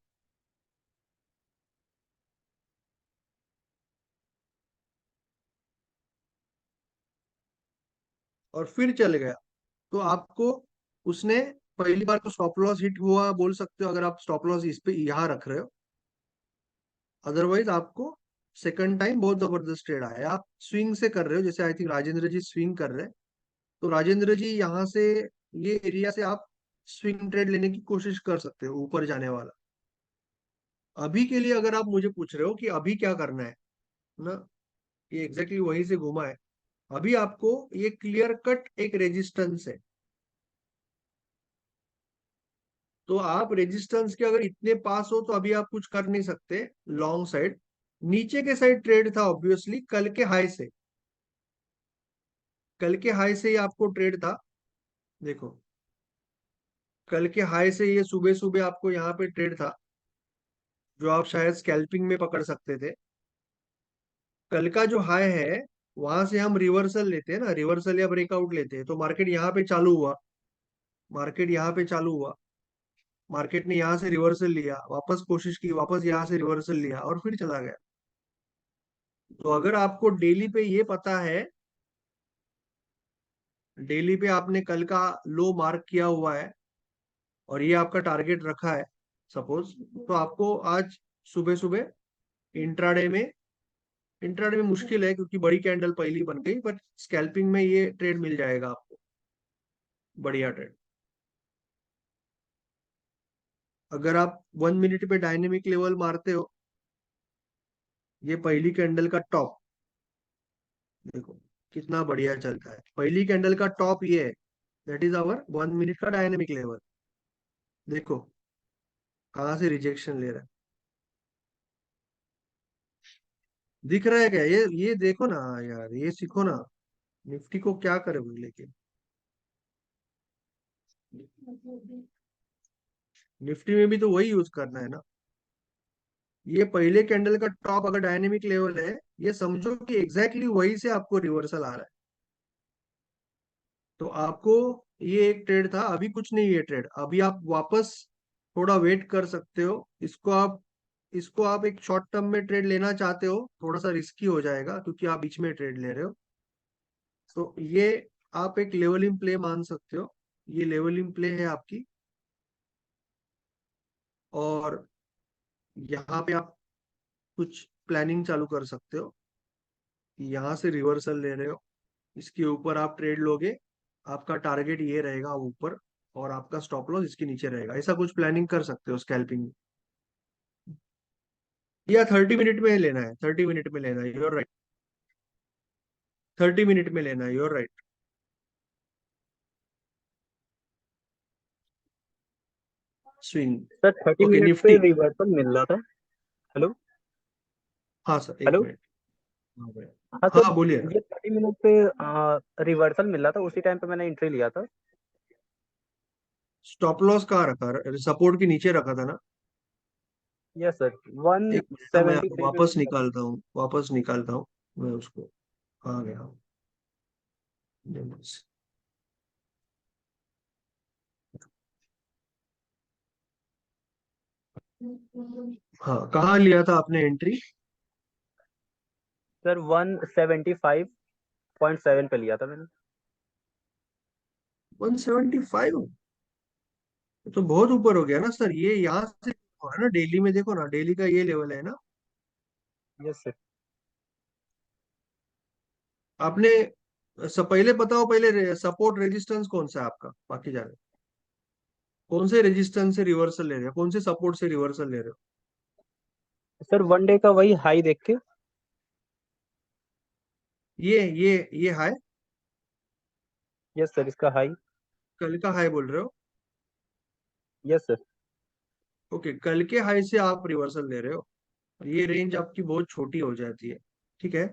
A: और फिर चल गया, तो आपको उसने पहली बार तो स्टॉप लॉस हिट हुआ बोल सकते हो, अगर आप स्टॉप लॉस इस पे यहाँ रख रहे हो। अदरवाइज आपको सेकंड टाइम बहुत जबरदस्त ट्रेड आया। आप स्विंग से कर रहे हो, जैसे I think Rajendra ji swing कर रहे हैं, तो राजेंद्र जी यहाँ से ये एरिया से आप स्विंग ट्रेड लेने की कोशिश कर सकते हो, ऊपर जाने वाला। अभी के लिए अगर आप मुझे पूछ रहे हो कि अभी क्या करना है ना, ये एग्जैक्टली वहीं से घुमा है। अभी आपको ये क्लियर कट एक रेजिस्टेंस है, तो आप रेजिस्टेंस के अगर इतने पास हो तो अभी आप कुछ कर नहीं सकते लॉन्ग साइड। नीचे के साइड ट्रेड था ऑब्वियसली कल के हाई से, कल के हाई से ही आपको ट्रेड था। देखो, कल के हाई से ये सुबह सुबह आपको यहाँ पे ट्रेड था, जो आप शायद स्कैल्पिंग में पकड़ सकते थे। कल का जो हाई है वहां से हम रिवर्सल लेते हैं ना, रिवर्सल या ब्रेकआउट लेते हैं, तो मार्केट यहाँ पे चालू हुआ, मार्केट यहाँ पे चालू हुआ, मार्केट ने यहाँ से रिवर्सल लिया, वापस कोशिश की, वापस यहाँ से रिवर्सल लिया और फिर चला गया। तो अगर आपको डेली पे ये पता है, डेली पे आपने कल का लो मार्क किया हुआ है और ये आपका टारगेट रखा है सपोज, तो आपको आज सुबह सुबह इंट्राडे में, इंट्राडे में मुश्किल है क्योंकि बड़ी कैंडल पहली बन गई, पर स्कैल्पिंग में ये ट्रेड मिल जाएगा आपको, बढ़िया ट्रेड। अगर आप 1 मिनट पे डायनेमिक लेवल मारते हो, ये पहली कैंडल का टॉप देखो कितना बढ़िया चलता है। पहली कैंडल का टॉप ये है, दैट इज आवर 1 मिनट का डायनेमिक लेवल। देखो कहाँ से रिजेक्शन ले रहा है, दिख रहा है क्या? ये देखो ना यार, ये सीखो ना, निफ्टी को क्या करोगे लेके। निफ्टी में भी तो वही यूज करना है ना। ये पहले कैंडल का टॉप अगर डायनेमिक लेवल है, ये समझो कि एग्जैक्टली वही से आपको रिवर्सल आ रहा है। तो आपको ये एक ट्रेड था, अभी कुछ नहीं है ट्रेड, अभी आप वापस थोड़ा वेट कर सकते हो। इसको आप एक शॉर्ट टर्म में ट्रेड लेना चाहते हो, थोड़ा सा रिस्की हो जाएगा क्योंकि आप बीच में ट्रेड ले रहे हो। तो ये आप एक लेवल इन प्ले मान सकते हो, ये लेवल इन प्ले है आपकी। और यहाँ पे आप कुछ प्लानिंग चालू कर सकते हो। कि यहाँ से रिवर्सल ले रहे हो, इसके ऊपर आप ट्रेड लोगे, आपका टारगेट ये रहेगा ऊपर, और आपका स्टॉप लॉस इसके नीचे रहेगा। ऐसा कुछ प्लानिंग कर सकते हो स्कैल्पिंग में। या 30 मिनट में लेना है, 30 मिनट में लेना है, यूर राइट। 30 मिनट में लेना है, you're right. Swing.
C: Sir 30 minute
A: okay,
C: पे
A: निफ्टी।
C: रिवर्सल मिल रहा था। हेलो।
A: हाँ सर, एक
C: हेलो।
A: मिनट। हाँ भैया।
C: हाँ सर,
A: हाँ बोलिए ना।
C: ये 30 मिनट पे रिवर्सल मिल रहा था, उसी टाइम पे मैंने एंट्री लिया था।
A: स्टॉप लॉस कहाँ रखा, सपोर्ट के नीचे रखा था ना।
C: यस सर, वन
A: एक मिनट ना, मैं
C: सेवेंटी थ्री पे
A: वापस
C: मिला था।
A: निकालता हूँ, वापस निकालता हूँ मैं उसको। आ गया। हाँ, कहाँ लिया था आपने एंट्री?
C: सर 175.7 पे लिया था मैंने।
A: 175? तो बहुत ऊपर हो गया ना सर, ये यहाँ से है ना, डेली में देखो ना, डेली का ये लेवल है ना।
C: Yes sir.
A: आपने पहले बताओ, पहले सपोर्ट रेजिस्टेंस कौन सा है आपका, बाकी जाने। कौन से रेजिस्टेंस से रिवर्सल ले रहे हो, कौन से सपोर्ट से रिवर्सल ले रहे हो?
C: सर वन डे का वही हाई देख के।
A: ये हाई?
C: यस सर, इसका हाई।
A: कल का हाई बोल रहे हो?
C: Yes sir.
A: ओके, कल के हाई से आप रिवर्सल ले रहे हो। ये रेंज आपकी बहुत छोटी हो जाती है, ठीक है।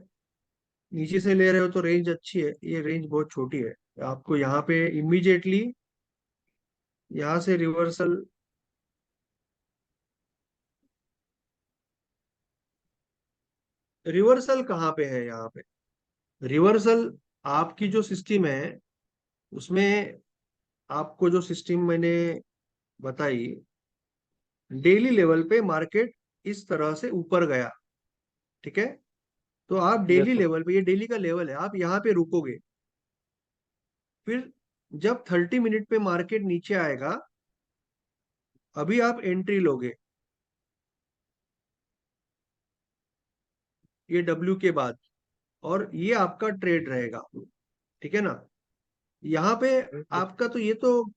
A: नीचे से ले रहे हो तो रेंज अच्छी है, ये रेंज बहुत छोटी है। आपको यहाँ पे इमीडिएटली यहाँ से रिवर्सल। रिवर्सल कहाँ पे है यहाँ पे? रिवर्सल आपकी जो सिस्टम है उसमें, आपको जो सिस्टम मैंने बताई, डेली लेवल पे मार्केट इस तरह से ऊपर गया, ठीक है। तो आप
C: यस
A: डेली
C: सर।
A: लेवल पे, ये डेली का लेवल है, आप यहाँ पे रुकोगे। फिर जब 30 मिनट पे मार्केट नीचे आएगा, अभी आप एंट्री लोगे, ये डब्ल्यू के बाद, और ये आपका ट्रेड रहेगा, ठीक है ना। यहाँ पे आपका तो ये तो,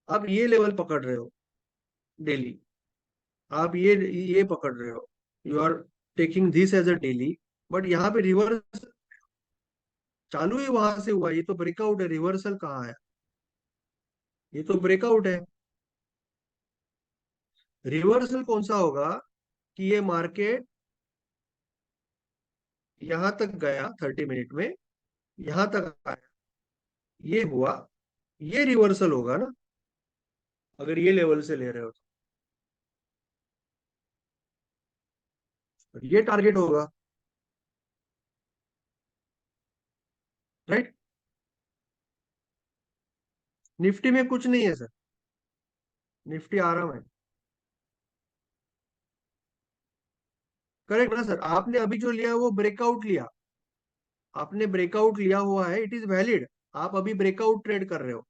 A: आप ये लेवल पकड़ रहे हो डेली, आप ये पकड़ रहे हो, you are taking this as a daily. But यहाँ पे रिवर्स चालू ही वहां से हुआ, ये तो ब्रेकआउट है, रिवर्सल कहाँ है? ये तो ब्रेकआउट है। रिवर्सल कौन सा होगा कि ये मार्केट यहां तक गया 30 मिनट में, यहां तक आया, ये हुआ, ये रिवर्सल होगा ना, अगर ये लेवल से ले रहे हो तो ये टारगेट होगा, राइट। निफ्टी में कुछ नहीं है सर, निफ्टी आराम है। करेक्ट ना सर, आपने अभी जो लिया वो ब्रेकआउट लिया, आपने ब्रेकआउट लिया हुआ है, इट इज वैलिड। आप अभी ब्रेकआउट ट्रेड कर रहे हो।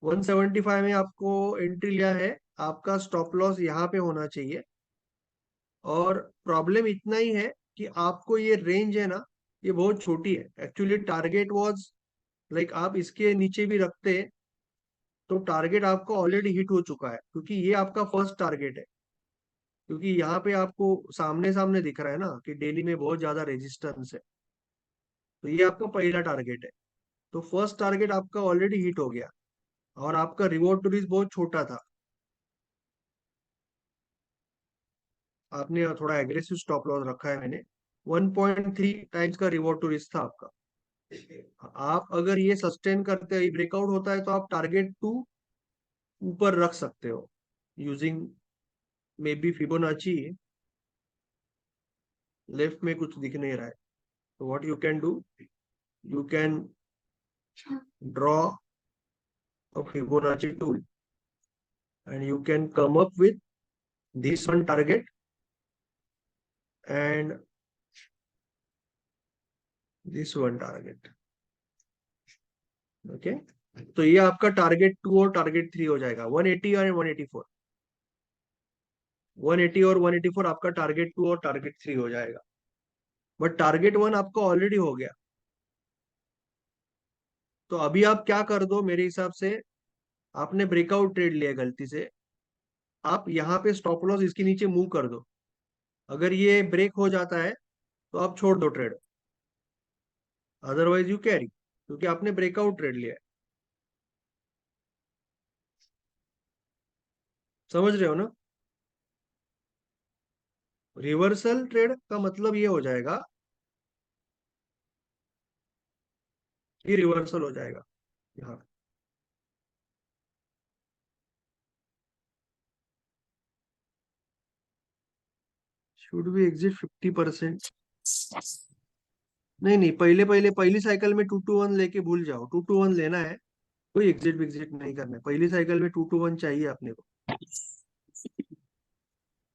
A: 175 में आपको एंट्री लिया है, आपका स्टॉप लॉस यहाँ पे होना चाहिए। और प्रॉब्लम इतना ही है कि आपको ये रेंज है ना, ये बहुत छोटी है। एक्चुअली टारगेट वाज लाइक, आप इसके नीचे भी रखते तो टारगेट आपका ऑलरेडी हिट हो चुका है, क्योंकि ये आपका फर्स्ट टारगेट है। क्योंकि यहाँ पे आपको सामने सामने दिख रहा है ना कि डेली में बहुत ज्यादा रेजिस्टेंस है, तो ये आपका पहला टारगेट है। तो फर्स्ट टारगेट आपका ऑलरेडी हिट हो गया, और आपका रिवॉर्ड टू रिस्क बहुत छोटा था। आपने थोड़ा एग्रेसिव स्टॉप लॉस रखा है मैंने, 1.3 टाइम्स का रिवॉर्ड टू रिस्क था आपका। आप अगर ये सस्टेन करते हैं, ब्रेकआउट होता है, तो आप टारगेट टू ऊपर रख सकते हो using may be Fibonacci. Left में कुछ दिख नहीं रहा है, तो what you can do, you can draw a Fibonacci tool and you can come up with this one target and this one target, okay. तो ये आपका टारगेट 2 और टारगेट 3 हो जाएगा, 180 और 184। 180 और 184 आपका टारगेट 2 और टारगेट 3 हो जाएगा, बट टारगेट 1 आपका ऑलरेडी हो गया। तो अभी आप क्या कर दो, मेरे हिसाब से आपने ब्रेकआउट ट्रेड लिया गलती से, आप यहाँ पे स्टॉप लॉस इसके नीचे मूव कर दो। अगर ये ब्रेक हो जाता है तो आप छोड़ दो ट्रेड, अदरवाइज यू कैरी, क्योंकि आपने ब्रेकआउट ट्रेड लिया है। समझ रहे हो ना? रिवर्सल ट्रेड का मतलब ये हो जाएगा कि रिवर्सल हो जाएगा यहाँ। Should be exit 50%? नहीं नहीं, पहले पहले पहली साइकिल में 2 to 1 लेके भूल जाओ, 2 to 1 लेना है, कोई एग्जिट विग्जिट नहीं करना है। पहली साइकिल में 2 to 1 चाहिए अपने को।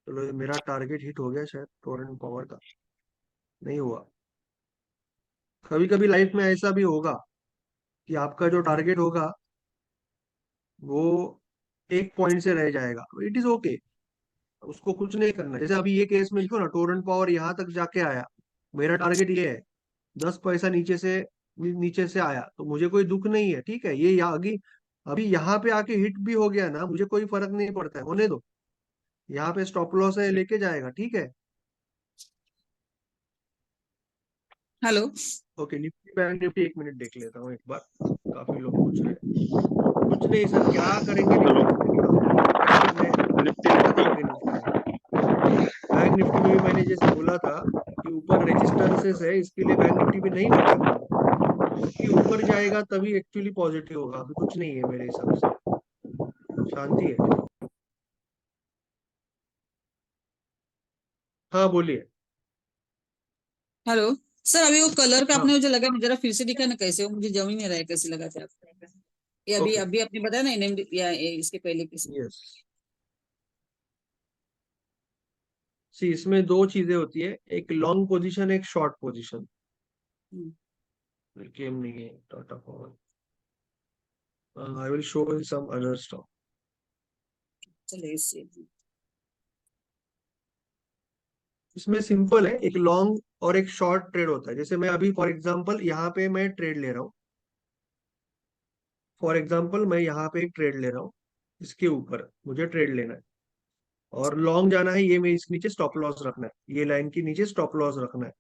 A: चलो, ये मेरा टारगेट हिट हो गया शायद टोरेंट पावर का, नहीं हुआ। कभी कभी लाइफ में ऐसा भी होगा कि आपका जो टारगेट होगा वो एक पॉइंट से रह जाएगा, इट इज ओके, उसको कुछ नहीं करना। जैसे अभी ये केस में देखो ना, टोरेंट पावर यहाँ तक जाके आया, मेरा टारगेट ये है, 10 पैसा नीचे से आया, तो मुझे कोई दुख नहीं है, ठीक है। ये अभी अभी यहाँ पे आके हिट भी हो गया ना, मुझे कोई फर्क नहीं पड़ता है, होने दो। यहाँ पे स्टॉप लॉस है, लेके जाएगा, ठीक है।
B: Hello.
A: Okay, Nifty bank Nifty 1 minute देख लेता हूँ एक बार, काफी लोग पूछ रहे हैं। कुछ नहीं सर, क्या करेंगे निफ्टी में, मैं क्या करोगे निफ्टी में? बैंक निफ्टी में भी मैंने जैसे बोला था कि ऊपर रेजिस्टेंसेस है, इसके लिए बैंक निफ्टी भी नहीं बता रहा हूँ, क्योंकि ऊपर जाएगा तभी एक्चुअली पॉजिटिव होगा। अभी कुछ नहीं है मेरे हिसाब से, शांति है। हाँ बोलिए।
B: हेलो सर, अभी वो कलर का
A: हाँ,
B: आपने मुझे लगा, जरा फिर से दिखा ना, कैसे वो मुझे जम ही नहीं रहा है, कैसे लगा था आपको? ये अभी
A: ओके,
B: अभी आपने बताया ना, एनएमडी या इसके पहले किस?
A: यस। सी, इसमें दो चीजें होती है, एक लॉन्ग पोजीशन, एक शॉर्ट पोजीशन।
B: हम्म,
A: गेम नहीं है Tata power. I will show in some other stock.
B: चलिए इससे।
A: इसमें सिंपल है, एक लॉन्ग और एक शॉर्ट ट्रेड होता है। जैसे मैं अभी फॉर एग्जांपल यहाँ पे मैं ट्रेड ले रहा हूँ, फॉर एग्जांपल मैं यहाँ पे एक ट्रेड ले रहा हूँ, इसके ऊपर मुझे ट्रेड लेना है और लॉन्ग जाना है, ये मैं इसके नीचे स्टॉप लॉस रखना है, ये लाइन के नीचे स्टॉप लॉस रखना है।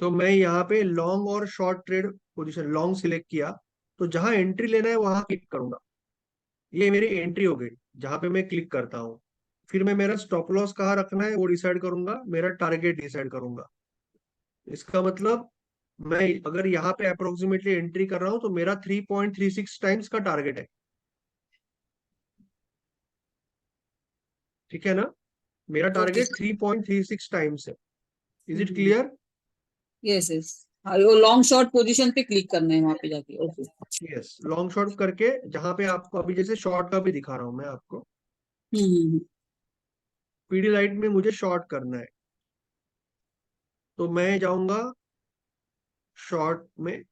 A: तो मैं यहाँ पे लॉन्ग और short trade position, long select किया, तो जहां एंट्री लेना है वहां क्लिक करूंगा, ये मेरी एंट्री हो गई जहां पे मैं क्लिक करता हूँ। फिर मैं मेरा स्टॉप लॉस कहाँ रखना है वो डिसाइड करूंगा, मेरा टारगेट डिसाइड करूंगा। इसका मतलब मैं अगर यहाँ पे अप्रोक्सीमेटली एंट्री कर रहा हूँ तो मेरा 3.36 टाइम्स का टारगेट है, ठीक है ना? मेरा
B: ओके।
A: टारगेट 3.36 टाइम्स है। Is it clear?
B: Yes yes. हाँ, वो लॉन्ग शॉर्ट पोजीशन पे क्लिक करना है वहां पे जाके, ओके।
A: यस, लॉन्ग शॉर्ट करके जहां पे आपको अभी जैसे शॉर्ट का भी दिखा रहा हूं मैं आपको,
B: हम्म।
A: पीडी लाइट में मुझे शॉर्ट करना है, तो मैं जाऊंगा शॉर्ट में,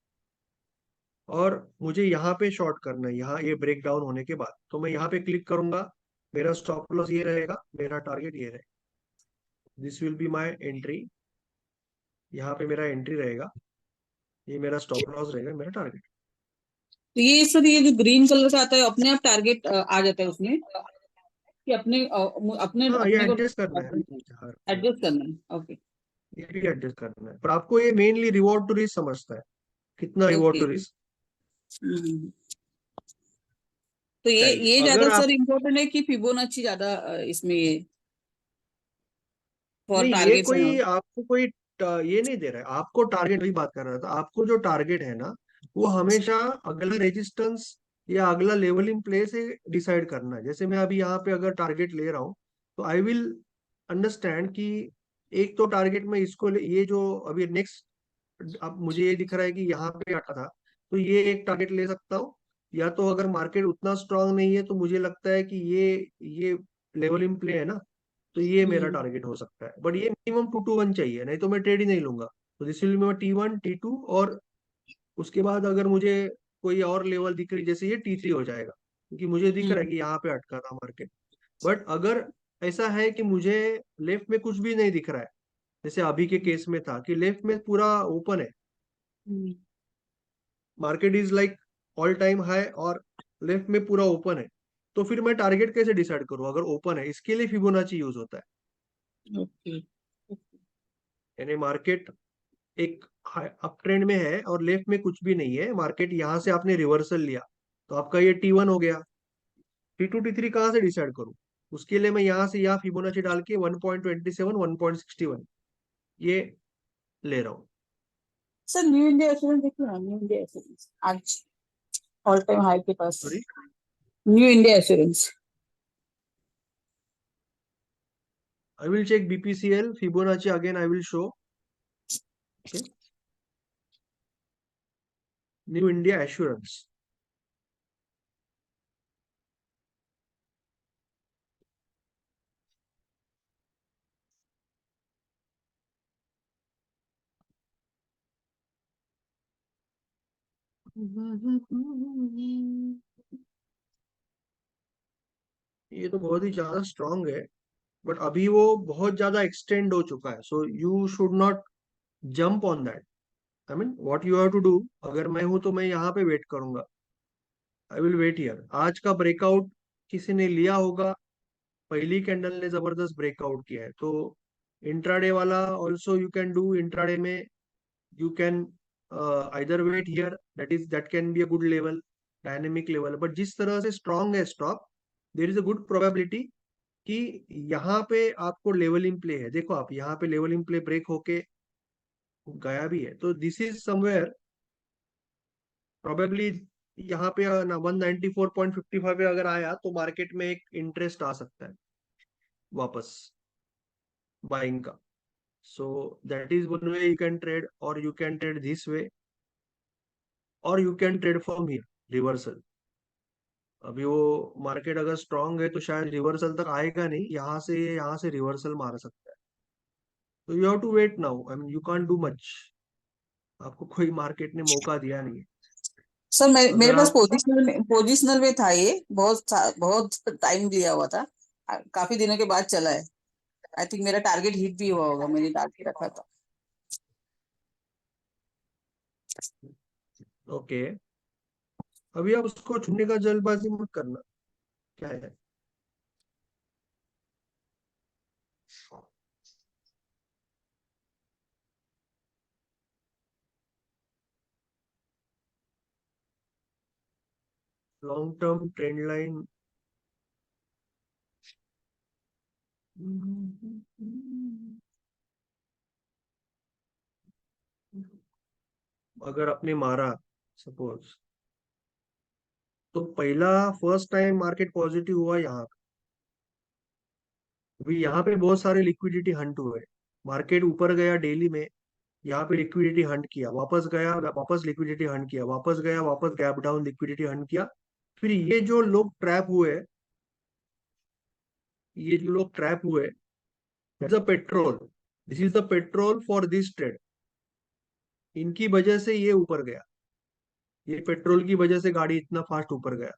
A: और मुझे यहाँ पे शॉर्ट करना है, यहाँ ये ब्रेक डाउन होने के बाद, तो मैं यहाँ पे क्लिक करूंगा, मेरा स्टॉप लॉस ये रहेगा, मेरा टारगेट ये रहेगा, this will be my entry. यहाँ पे मेरा एंट्री रहेगा, ये मेरा स्टॉप लॉस रहेगा, मेरा टारगेट।
B: तो ये सर, ये जो ग्रीन कलर का आता है, अपने आप टारगेट आ जाता है उसमें, कि अपने अपने
A: हाँ, ये
B: अपने को
A: एडजस्ट करना है ना जहाँ,
B: एडजस्ट करना है? ओके।
A: ये भी एडजस्ट करना है, पर आपको ये मेनली रिवॉर्ड टू रिस्क समझता है, कितना रिवॉर्ड
B: ओके।
A: टू रिस्क
B: तो
A: चाहिए।
B: ये ज्यादा
A: अगर आप,
B: सर इम्पोर्टेंट है कि फिबोनाची ज्यादा इसमें ये फॉर
A: नहीं, ये
B: टारगेट्स एंड
A: कोई
B: ऑल?
A: आपको कोई ये नहीं दे रहा है आपको टारगेट, वही बात कर रहा था, आपको जो टारगेट है ना, वो हमेशा अगला रेजिस्टेंस या अगला लेवल इन प्लेस से डिसाइड करना है। जैसे मैं अभी यहाँ पे अगर टारगेट ले रहा हूँ, तो आई विल अंडरस्टैंड कि एक तो टारगेट में इसको ये जो अभी नेक्स्ट, अब मुझे ये दिख रहा है कि यहाँ पे अटा था, तो ये एक टारगेट ले सकता हूँ। या तो अगर मार्केट उतना स्ट्रांग नहीं है तो मुझे लगता है कि ये लेवल इन प्ले है ना, तो ये मेरा
B: हम्म।
A: टारगेट हो सकता है, बट ये मिनिमम 2 to 1 चाहिए, नहीं तो मैं ट्रेड ही नहीं लूंगा। तो दिस विल मैं T1 T2, और उसके बाद अगर मुझे कोई और लेवल दिख रही, जैसे ये T3 हो जाएगा, क्योंकि मुझे दिख रहा है
B: हम्म।
A: कि यहाँ पे अटका था मार्केट। बट अगर ऐसा है कि मुझे लेफ्ट में कुछ भी नहीं दिख रहा है, जैसे अभी के केस में था कि लेफ्ट में पूरा ओपन है,
B: hmm,
A: market is like all time high और लेफ्ट में पूरा ओपन है, तो फिर मैं टारगेट कैसे डिसाइड करूं अगर ओपन है? इसके लिए फिबोनाची यूज होता है।
B: ओके।
A: यानी मार्केट एक अप ट्रेंड में है और लेफ्ट में कुछ भी नहीं है, मार्केट यहाँ से आपने रिवर्सल लिया, तो आपका ये T1 हो गया। T2 T3 कहाँ से डिसाइड करूं? उसके लिए मैं यहाँ से यहाँ फिबोनाची डाल के 1.27 1.61 ये ले रहा हूँ।
B: सर न्यू इंडिया एश्योरेंस देखिए ना, न्यू इंडिया एश्योरेंस आज ऑल टाइम हाई के पास।
A: Sorry,
B: new India assurance.
A: I will check BPCL Fibonacci again, I will show. Okay, New India Assurance. ये तो बहुत ही ज्यादा स्ट्रांग है, बट अभी वो बहुत ज्यादा एक्सटेंड हो चुका है, so you should not jump on that. I mean what you have to do, अगर मैं हूं तो मैं यहाँ पे वेट करूंगा। I will wait here. आज का ब्रेकआउट किसी ने लिया होगा, पहली कैंडल ने जबरदस्त ब्रेकआउट किया है, तो इंट्राडे वाला also you can do. Intraday में you can either wait here, that can be a good level, dynamic level, but जिस तरह से strong है stock, there is a good probability कि यहाँ पे आपको लेवल इन प्ले है। देखो आप यहाँ पे लेवल इन प्ले ब्रेक होके गया भी है, तो दिस इज समवेयर प्रोबेबली यहाँ पे ना 194.55 पे अगर आया तो मार्केट में एक इंटरेस्ट आ सकता है वापस बाइंग का। So that is one way you can trade, और you can trade this way, और you can trade from here reversal. अभी वो मार्केट अगर स्ट्रांग है तो शायद रिवर्सल तक आएगा नहीं, यहाँ से रिवर्सल मार सकता है। तो you have to wait now, I mean you can't do much, आपको कोई मार्केट ने मौका दिया नहीं है।
B: सर मेरे
A: अगर
B: पास
A: आप
B: पोजिशनल में था ये, बहुत टाइम लिया हुआ था, काफी दिनों के बाद चला है। आई थिंक मेरा टारगेट हिट भी हुआ होगा, मैंने टारगेट रखा था।
A: ओके, अभी आप उसको छूने का जल्दबाजी मत करना, क्या है। लॉन्ग टर्म ट्रेंड लाइन, अगर आपने मारा सपोज, तो पहला फर्स्ट टाइम मार्केट पॉजिटिव हुआ यहाँ पे। अभी यहाँ पे बहुत सारे लिक्विडिटी हंट हुए, मार्केट ऊपर गया डेली में, यहाँ पे लिक्विडिटी हंट किया, वापस गया, वापस लिक्विडिटी हंट किया, वापस गया, वापस गैप डाउन लिक्विडिटी हंट किया। फिर ये जो लोग ट्रैप हुए, ये जो लोग ट्रैप हुए, petrol, this is the petrol for this trade, इनकी वजह से ये ऊपर गया, ये पेट्रोल की वजह से गाड़ी इतना फास्ट ऊपर गया।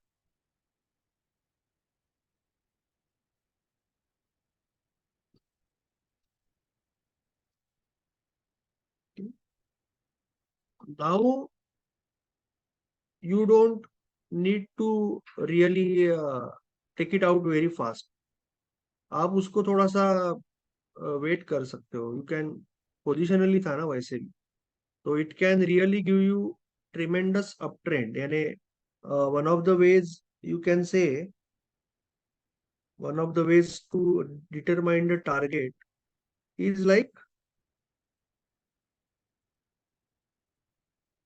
A: Now you don't need to really take it out very fast, आप उसको थोड़ा सा वेट कर सकते हो। यू कैन, पोजिशनली था ना वैसे भी, तो it can really give you tremendous up trend. यानी one of the ways you can say, one of the ways to determine the target is like,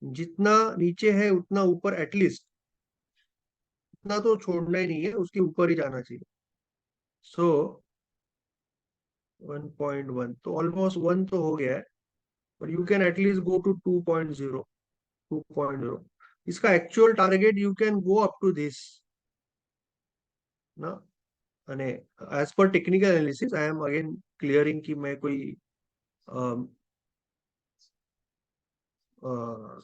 A: जितना नीचे है उतना ऊपर, एटलीस्ट उतना तो छोड़ना ही नहीं है, उसके ऊपर ही जाना चाहिए। सो 1.1 तो ऑलमोस्ट 1 तो हो गया है, but you can at least go to 2.0, 2.0, इसका actual target you can go up to this ना। અને एज पर technical analysis I am again clearing कि मैं कोई अम, अ,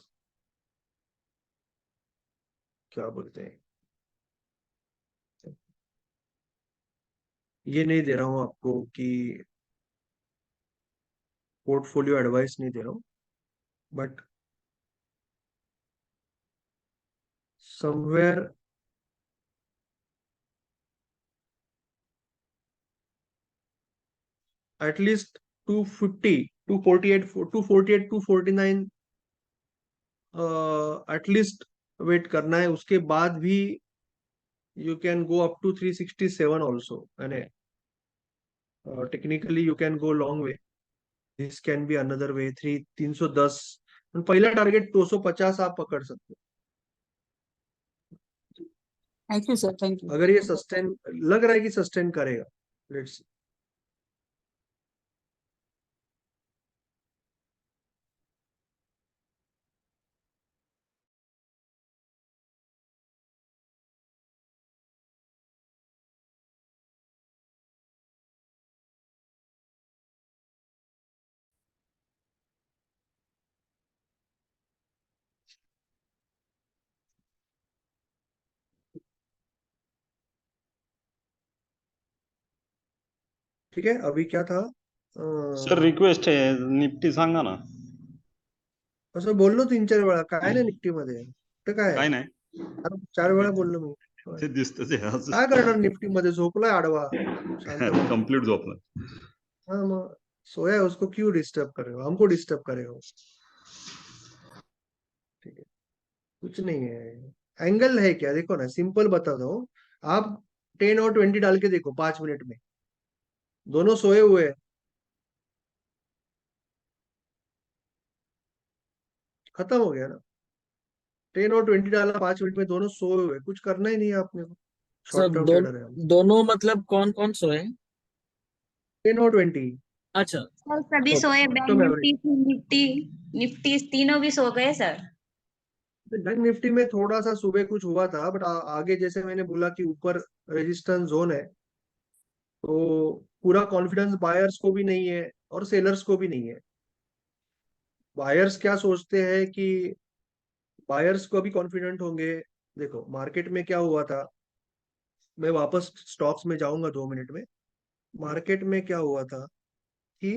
A: क्या बोलते हैं, ये नहीं दे रहा हूँ आपको कि पोर्टफोलियो एडवाइस नहीं दे रहा हूँ, but somewhere at least 250, 248, 248, 249 at least wait करना है। उसके बाद भी you can go up to 367 also, यानी technically you can go long way. This can be another way. 310 पहला टारगेट 250 आप पकड़ सकते
B: थैंक यू सर, थैंक
A: हो
B: यू।
A: अगर ये सस्टेन लग रहा है कि सस्टेन करेगा। लेट्स ठीक है। अभी क्या था?
E: सर रिक्वेस्ट आहे निफ्टी सांगा ना.
A: असं बोललो 3-4 वेळा, काय नाही निफ्टी मध्ये तर काय
E: काय नाही
A: अरे 4 वेळा बोललो मी।
E: ते दिसतच आहे आज.
A: काय करणार निफ्टी मध्ये? झोपलाय आडवा शांतपणे।
E: कम्प्लीट झोपला.
A: हाँ, सोया है, उसको क्यों डिस्टर्ब कर रहे हो? हमको डिस्टर्ब करेगा वो। ठीक है, कुछ नहीं है। एंगल है क्या, देखो ना, सिंपल बताता हूँ। आप 10 और 20 डाल के देखो 5 मिनट में, दोनों सोए हुए हैं, खत्म हो गया ना। 10 और 20 डाला 5 मिनट में, दोनों सोए हुए, कुछ करना ही नहीं है आपने को।
D: सर
A: शॉर्ट टर्म ट्रेडर है हम।
D: दोनों मतलब कौन कौन सोए?
A: 10 और 20
D: अच्छा।
F: सर सभी
A: शॉर्ट
F: सोए, bank
A: term average.
F: Nifty, Nifty, Nifty तीनों भी सो गए सर।
A: बैंक निफ्टी में थोड़ा सा सुबह कुछ हुआ था, बट आगे जैसे मैंने बोला कि ऊपर रेजिस्टेंस जोन है, तो पूरा कॉन्फिडेंस बायर्स को भी नहीं है और सेलर्स को भी नहीं है। बायर्स क्या सोचते हैं कि बायर्स को अभी कॉन्फिडेंट होंगे। देखो मार्केट में क्या हुआ था, मैं वापस स्टॉक्स में जाऊंगा 2 मिनट में। मार्केट में क्या हुआ था कि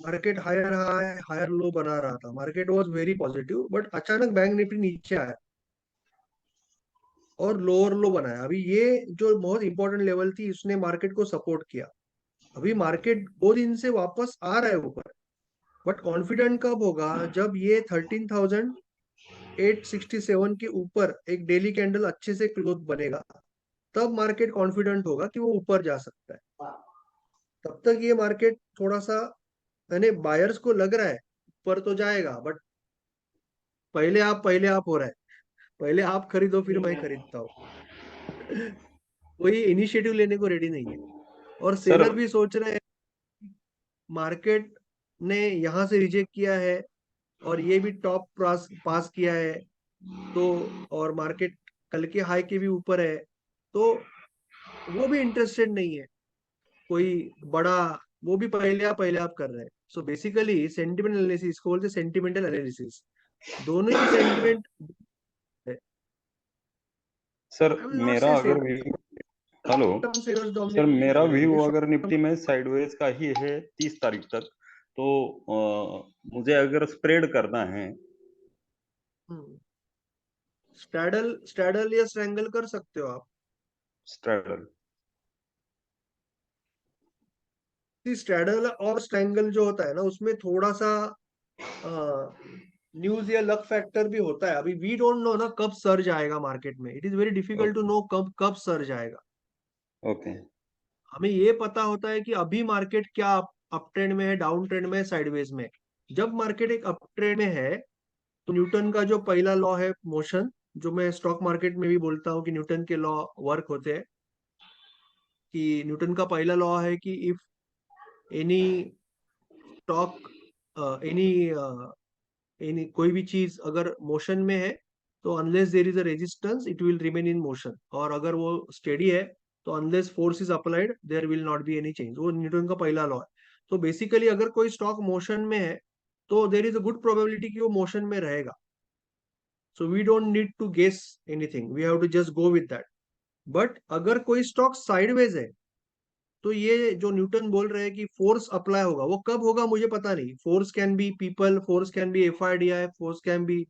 A: market higher high higher low बना रहा था, market was very positive, but अचानक बैंक निफ्टी नीचे आया और लोअर लो बनाया। अभी ये जो बहुत इंपॉर्टेंट लेवल थी, इसने मार्केट को सपोर्ट किया। अभी मार्केट 2 दिन से वापस आ रहा है ऊपर, बट कॉन्फिडेंट कब होगा? जब ये 13,867 के ऊपर एक डेली कैंडल अच्छे से क्लोज बनेगा, तब मार्केट कॉन्फिडेंट होगा कि वो ऊपर जा सकता है। तब तक ये मार्केट थोड़ा सा, यानी बायर्स को लग रहा है ऊपर तो जाएगा, बट पहले आप हो रहा है। पहले आप खरीदो फिर मैं खरीदता हूँ। कोई इनिशिएटिव लेने को रेडी नहीं है। और
E: सर
A: सेलर भी सोच रहे हैं मार्केट ने यहां से रिजेक्ट किया है और ये भी टॉप पास पास किया है, तो और मार्केट कल के हाई के भी ऊपर है, तो वो भी इंटरेस्टेड नहीं है कोई बड़ा। वो भी पहले आप कर रहे हैं। सो बेसिकली सेंटिमेंट एनालिसिस, इसको बोलते हैं सेंटिमेंटल एनालिसिस। दोनों ही सेंटिमेंट है।
E: सर
A: आई विल नॉट
E: मेरा
A: से
E: अगर भी hello
A: term sellers
E: sir
A: dominate
E: मेरा
A: करेंगे,
E: व्यू
A: ये
E: अगर
A: शॉर्ट टर्म।
E: निफ्टी में साइडवेज का ही है 30 तारीख तक, तो मुझे अगर स्प्रेड करना है.
A: स्ट्रैडल स्ट्रैडल या स्ट्रैंगल कर सकते हो आप।
E: स्ट्रैडल.
A: स्ट्रैडल और स्ट्रैंगल जो होता है ना, उसमें थोड़ा सा न्यूज या लक फैक्टर भी होता है। अभी वी डोंट नो ना कब सर्ज आएगा मार्केट में। It is very difficult to
E: okay.
A: No कब कब सर्ज आएगा।
E: ओके.
A: हमें ये पता होता है कि अभी मार्केट क्या अप ट्रेंड में है, डाउन ट्रेंड में है, साइडवेज में है। जब मार्केट एक अप ट्रेंड में है, तो न्यूटन का जो पहला लॉ है मोशन, जो मैं स्टॉक मार्केट में भी बोलता हूँ कि न्यूटन के लॉ वर्क होते हैं, कि न्यूटन का पहला लॉ है कि if any stock any any कोई भी चीज अगर मोशन में है, तो unless there is a resistance it will remain in motion, और अगर वो स्टेडी है, तो unless force is applied there will not be any change. वो न्यूटन का पहला लॉ है। तो बेसिकली अगर कोई स्टॉक मोशन में है, तो there is a good probability कि वो मोशन में रहेगा। So we don't need to guess anything, we have to just go with that. But अगर कोई स्टॉक साइडवेज है तो ये जो न्यूटन बोल रहे हैं कि फोर्स अप्लाई होगा, वो कब होगा मुझे पता नहीं. Force can be people, force can be FIDI, force can be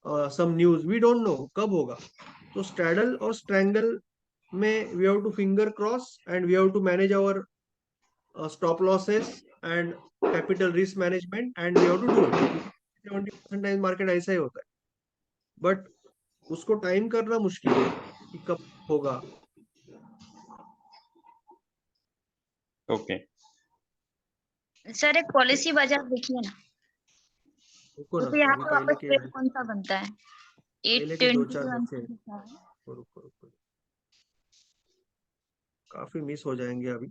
A: some news, we don't know कब होगा. तो स्ट्रैडल और स्ट्रैंगल में we have to finger cross and we have to manage our stop losses and capital risk management and we have to do it. 70% time market ऐसा ही होता है, but उसको टाइम करना मुश्किल है कि कब होगा.
E: ओके.
F: सर एक पॉलिसी बाजार देखिए ना,
A: रुको ना,
F: तो यहाँ
A: अभी
F: पे
A: पहले
F: वापस
A: के
F: ट्रेड कौन सा बनता है?
A: पहले के दो
F: 820
A: चार
F: के
A: बचे.
F: आंसर लिखा है।
A: रुको रुको रुको, काफी मिस हो जाएंगे अभी.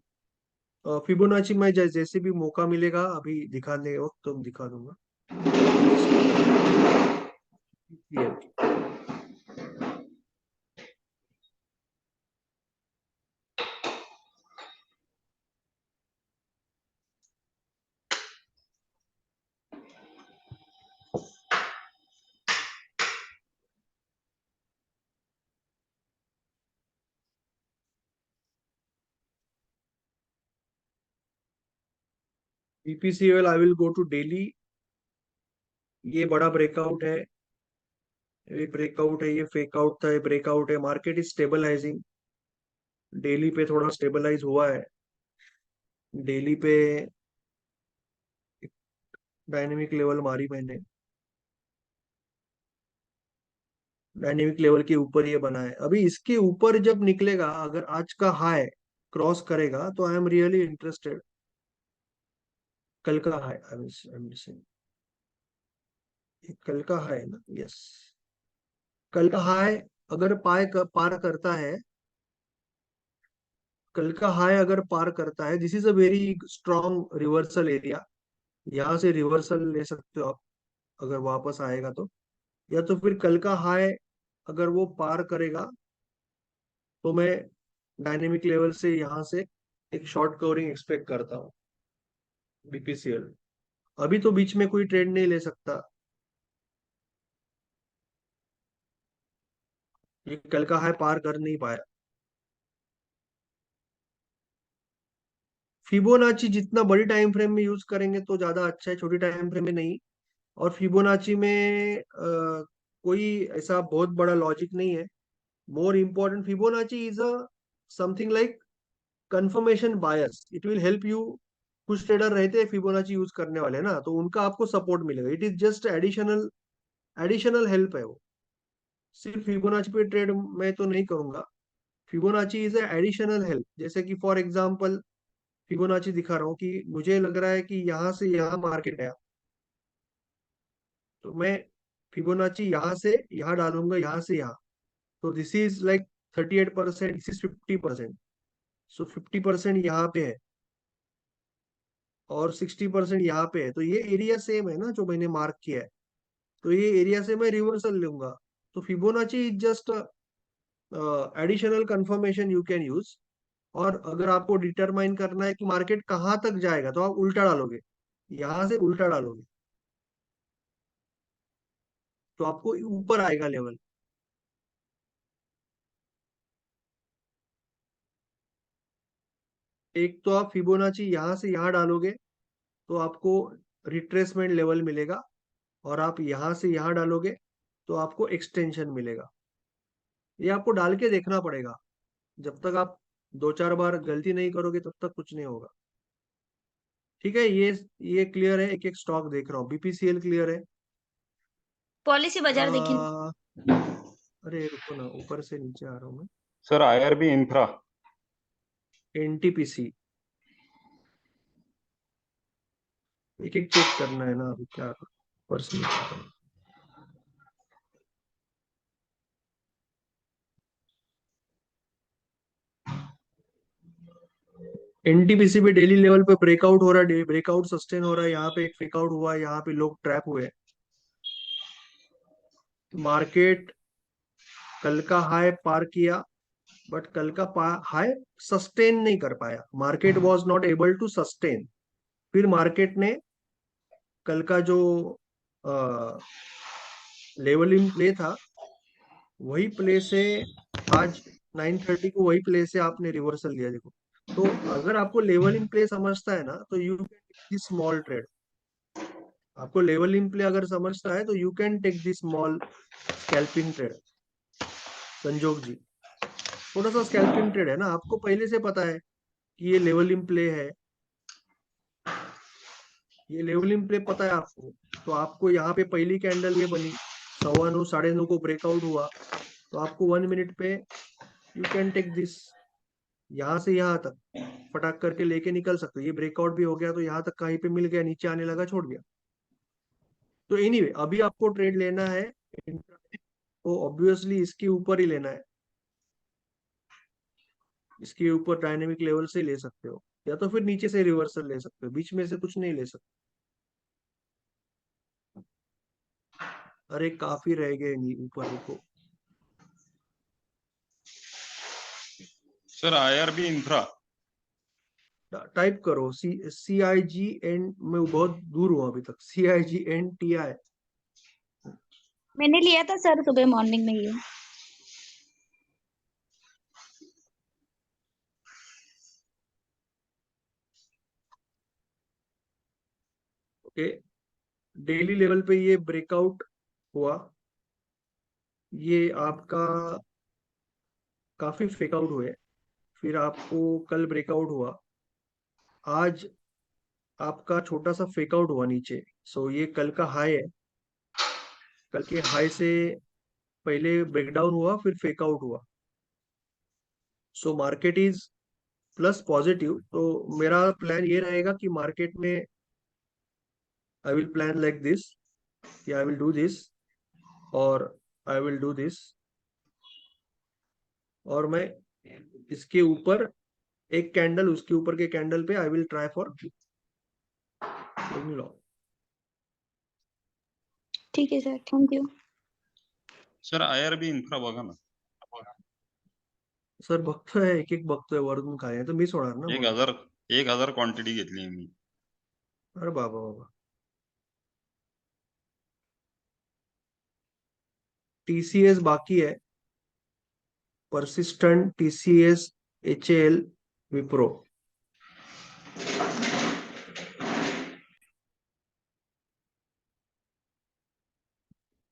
A: फिबोनाची में जैसे भी मौका मिलेगा अभी दिखाने वक्त तो दिखा दूंगा. BPCL I will go to daily. ये बड़ा ब्रेकआउट है, ये ब्रेकआउट है, ये फेक आउट था, ये ब्रेकआउट है. Market is stabilising. डेली पे थोड़ा स्टेबलाइज हुआ है. डेली पे डायनेमिक लेवल मारी मैंने. डायनेमिक लेवल के ऊपर ये बना है. अभी इसके ऊपर जब निकलेगा, अगर आज का हाई क्रॉस करेगा तो आई एम रियली इंटरेस्टेड. कल का हाई आई एम सेइंग, कल का हाई ना, यस. कल का हाई अगर पार करता है, कल का हाई अगर पार करता है, this is a very strong reversal area. यहाँ से रिवर्सल ले सकते हो आप अगर वापस आएगा तो. या तो फिर कल का हाई अगर वो पार करेगा तो मैं डायनेमिक लेवल से यहाँ से एक शॉर्ट कवरिंग एक्सपेक्ट करता हूँ. BPCL अभी तो बीच में कोई ट्रेड नहीं ले सकता. ये कल का हाई पार कर नहीं पाया. फिबोनाची जितना बड़ी टाइम फ्रेम में यूज करेंगे तो ज्यादा अच्छा है, छोटी टाइम फ्रेम में नहीं. और फिबोनाची में कोई ऐसा बहुत बड़ा लॉजिक नहीं है. More important, Fibonacci is a something like confirmation bias. It will help you. कुछ ट्रेडर रहते हैं फिबोनाची यूज करने वाले ना, तो उनका आपको सपोर्ट मिलेगा. It is just additional additional help है वो. सिर्फ फिबोनाची पे ट्रेड मैं तो नहीं करूंगा. Fibonacci is additional help. जैसे कि फॉर एग्जांपल फिबोनाची दिखा रहा हूँ कि मुझे लग रहा है कि यहाँ से यहाँ मार्केट है, तो मैं फिबोनाची यहाँ से यहाँ डालूंगा, यहाँ से यहाँ. तो this is like 38%, this is 50%. सो 50% यहाँ पे है और 60% यहाँ पे है, तो ये एरिया सेम है ना जो मैंने मार्क किया है. तो ये एरिया से मैं रिवर्सल लूंगा. तो Fibonacci is just additional confirmation you can use. और अगर आपको डिटरमाइन करना है कि मार्केट कहाँ तक जाएगा तो आप उल्टा डालोगे, यहाँ से उल्टा डालोगे तो आपको ऊपर आएगा लेवल. एक तो आप फिबोनाची यहाँ से यहाँ डालोगे तो आपको रिट्रेसमेंट लेवल मिलेगा, और आप यहाँ से यहाँ डालोगे तो आपको एक्सटेंशन मिलेगा. ये आपको डाल के देखना पड़ेगा. जब तक आप दो चार बार गलती नहीं करोगे तब तक कुछ नहीं होगा. ठीक है, ये क्लियर है. एक एक स्टॉक देख रहा हूँ. BPCL क्लियर है.
F: पॉलिसी बाजार देखिए ना।
A: अरे रुको ना, ऊपर से नीचे आ रहा हूँ मैं.
E: Sir IRB infra.
A: NTPC एक एक चेक करना है ना. अभी क्या ऊपर से नीचे आ रहा हूँ. NTPC पे डेली लेवल पे ब्रेकआउट हो रहा है, ब्रेकआउट सस्टेन हो रहा है. यहाँ पे एक फेकआउट हुआ है, यहाँ पे लोग ट्रैप हुए. मार्केट कल का हाई पार किया, बट कल का हाई सस्टेन नहीं कर पाया. Market was not able to sustain. फिर मार्केट ने कल का जो लेवल इन प्ले था वही प्ले से आज 9:30 को वही प्ले से आपने रिवर्सल लिया, देखो। तो अगर आपको लेवल इन प्ले समझता है ना, तो you can take this small trade. आपको लेवल इन प्ले अगर समझता है तो you can take this small scalping trade. Sanjog ji, थोड़ा सा स्कैल्पिंग ट्रेड है ना, आपको पहले से पता है कि ये लेवल इन प्ले है, ये लेवल इन प्ले पता है आपको। तो आपको यहाँ पे पहली कैंडल ये बनी, 9:15 9:30 को ब्रेकआउट हुआ, तो आपको 1 मिनट पे यू कैन टेक दिस, यहाँ से यहाँ तक फटाक करके लेके निकल सकते हो। ये ब्रेकआउट भी हो गया तो यहाँ तक कहीं पे मिल गया, नीचे आने लगा, छोड़ गया। तो एनीवे अभी आपको ट्रेड लेना है तो ऑब्वियसली इसके ऊपर ही लेना है, इसके ऊपर डायनेमिक लेवल से ले सकते हो, या तो फिर नीचे से रिवर्सल ले सकते हो, बीच में से कुछ नहीं ले सकते। अरे काफी रह गए ऊपर, रुको।
E: सर IRB इंफ्रा
A: टाइप करो CIGN, मैं बहुत दूर हूँ अभी तक, CIGNTI।
F: मैंने लिया था सर सुबह मॉर्निंग में ये।
A: ओके, डेली लेवल पे ये ब्रेकआउट हुआ, ये आपका काफी फेक आउट हुए, फिर आपको कल ब्रेकआउट हुआ, आज आपका छोटा सा फेक आउट हुआ नीचे। सो ये कल का हाई है, कल के हाई से पहले ब्रेकडाउन हुआ, फिर फेक आउट हुआ। So market is plus positive. तो मेरा प्लान ये रहेगा कि मार्केट में I will plan like this, कि आई विल डू दिस और आई विल डू दिस, और मैं इसके ऊपर एक कैंडल, उसके ऊपर के कैंडल पे I will try for long.
F: ठीक है sir, thank you.
E: Sir IRB infra बघा ना,
A: सर बघतोय, एक एक बघतोय, वरतून काय आहे तर मिस होणार ना
E: एक
A: मग.
E: हजार 1000 क्वांटिटी घेतली मी.
A: अरे बाबा बाबा. TCS बाकी है, persistent, TCS, HAL, Wipro.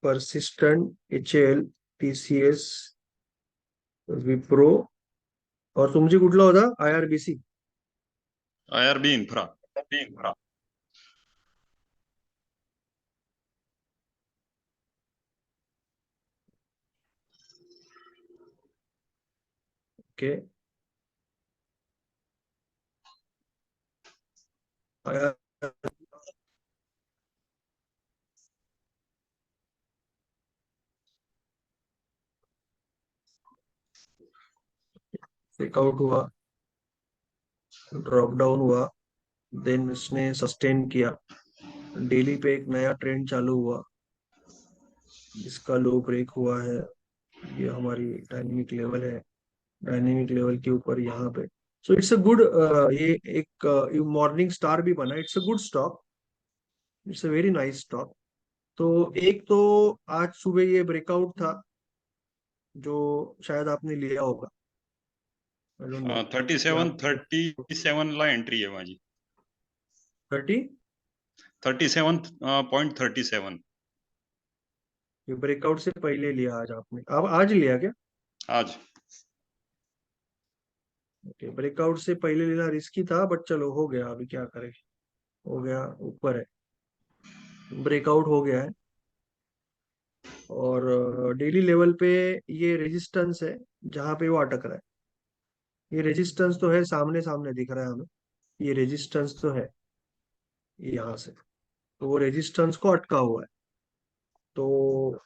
A: Persistent, HAL, TCS, Wipro, और तुमची कुठला होता IRBC?
E: IRB infra.
A: Okay, breakout हुआ, ड्रॉप डाउन हुआ, देन इसने सस्टेन किया, डेली पे एक नया ट्रेंड चालू हुआ, इसका लो ब्रेक हुआ है, ये हमारी डायनेमिक लेवल है, डायनेमिक लेवल के ऊपर यहाँ पे। सो इट्स अ गुड, ये एक मॉर्निंग स्टार भी बना, it's a good stock, it's a very nice stock. तो एक तो आज सुबह ये ब्रेकआउट था जो शायद आपने लिया होगा, आई डोंट नो,
E: 37 ला एंट्री आहे माझी.
A: 30,
E: 37.37
A: ये ब्रेकआउट से पहले लिया आज आपने, अब आज लिया क्या?
E: आज.
A: ओके, ब्रेकआउट से पहले लेना रिस्की था, बट चलो हो गया, अभी क्या करें, हो गया, ऊपर है, ब्रेकआउट हो गया है। और डेली लेवल पे ये रेजिस्टेंस है जहां पे वो अटक रहा है, ये रेजिस्टेंस तो है, सामने सामने दिख रहा है हमें, ये रेजिस्टेंस तो है यहाँ से, तो वो रेजिस्टेंस को अटका हुआ है। तो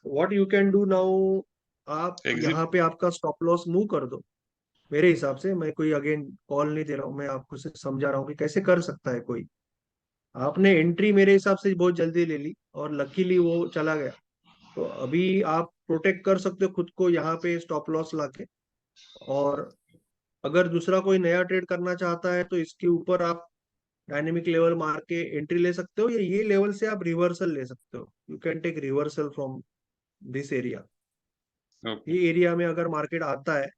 A: what you can do now, आप
E: एग्जिट.
A: यहाँ पे आपका स्टॉप लॉस मूव कर दो। मेरे हिसाब से, मैं कोई अगेन कॉल नहीं दे रहा हूँ, मैं आपको सिर्फ समझा रहा हूँ कि कैसे कर सकता है कोई। आपने एंट्री मेरे हिसाब से बहुत जल्दी ले ली और लकीली वो चला गया, तो अभी आप प्रोटेक्ट कर सकते हो खुद को यहाँ पे स्टॉप लॉस लाके। और अगर दूसरा कोई नया ट्रेड करना चाहता है तो इसके ऊपर आप डायनेमिक लेवल मार के एंट्री ले सकते हो, या ये लेवल से आप रिवर्सल ले सकते हो, you can take reversal from this area.
E: Okay.
A: ये एरिया में अगर मार्केट आता है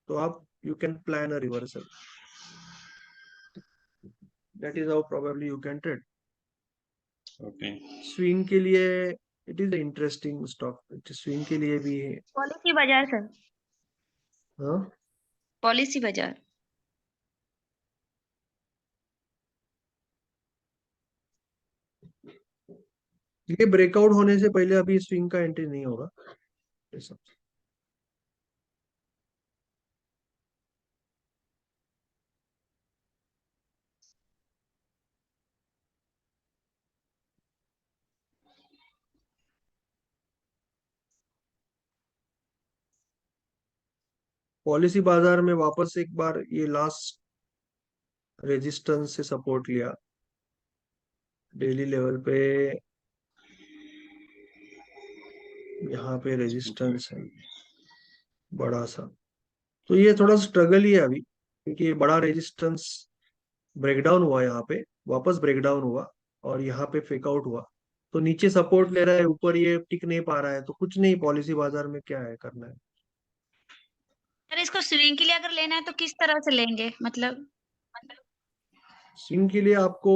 A: तो आप you can plan a reversal. That is how probably you can trade.
E: Okay.
A: Swing के लिए it is interesting stock. Swing के लिए भी है.
F: पॉलिसी बाजार सर,
A: हाँ,
F: पॉलिसी बाजार.
A: ये ब्रेकआउट होने से पहले अभी स्विंग का एंट्री नहीं होगा. ये सब. पॉलिसी बाजार में वापस एक बार ये लास्ट रेजिस्टेंस से सपोर्ट लिया डेली लेवल पे. यहाँ पे रेजिस्टेंस है बड़ा सा. तो ये थोड़ा स्ट्रगल ही है अभी, क्योंकि ये बड़ा रेजिस्टेंस ब्रेकडाउन हुआ. यहाँ पे वापस ब्रेकडाउन हुआ और यहाँ पे फेक आउट हुआ. तो नीचे सपोर्ट ले रहा है, ऊपर ये टिक नहीं पा रहा है. तो कुछ नहीं, पॉलिसी बाजार में क्या है करना है.
F: सर इसको स्विंग के लिए अगर लेना है तो किस तरह से लेंगे, मतलब?
A: स्विंग के लिए आपको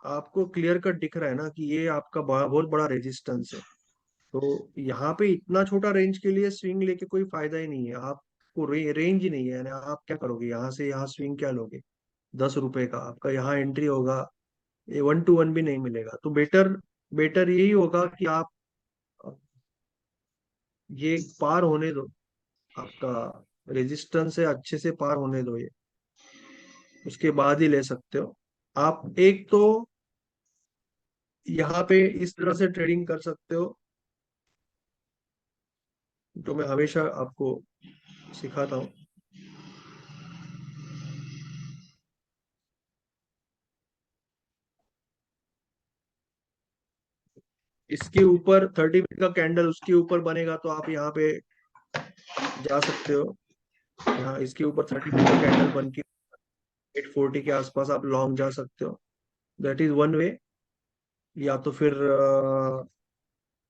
A: आपको क्लियर कट दिख रहा है ना कि ये आपका बहुत बड़ा रेजिस्टेंस है. तो यहाँ पे इतना छोटा रेंज के लिए स्विंग लेके कोई फायदा ही नहीं है. आपको रेंज ही नहीं है, यानी आप क्या करोगे, यहाँ से यहाँ स्विंग क्या लोगे. 10 रुपए का आपका यहाँ एंट्री होगा, ये 1 to 1 भी नहीं मिलेगा. तो बेटर बेटर यही होगा कि आप ये पार होने दो. आपका रेजिस्टेंस है, अच्छे से पार होने दो ये, उसके बाद ही ले सकते हो. आप एक तो यहाँ पे इस तरह से ट्रेडिंग कर सकते हो, जो मैं हमेशा आपको सिखाता हूँ. इसके ऊपर 30 मिनट का कैंडल उसके ऊपर बनेगा तो आप यहाँ पे जा सकते हो. यहाँ इसके ऊपर 30 मिनट का कैंडल बन के 840 के आसपास आप लॉन्ग जा सकते हो. दैट इज वन वे. या तो फिर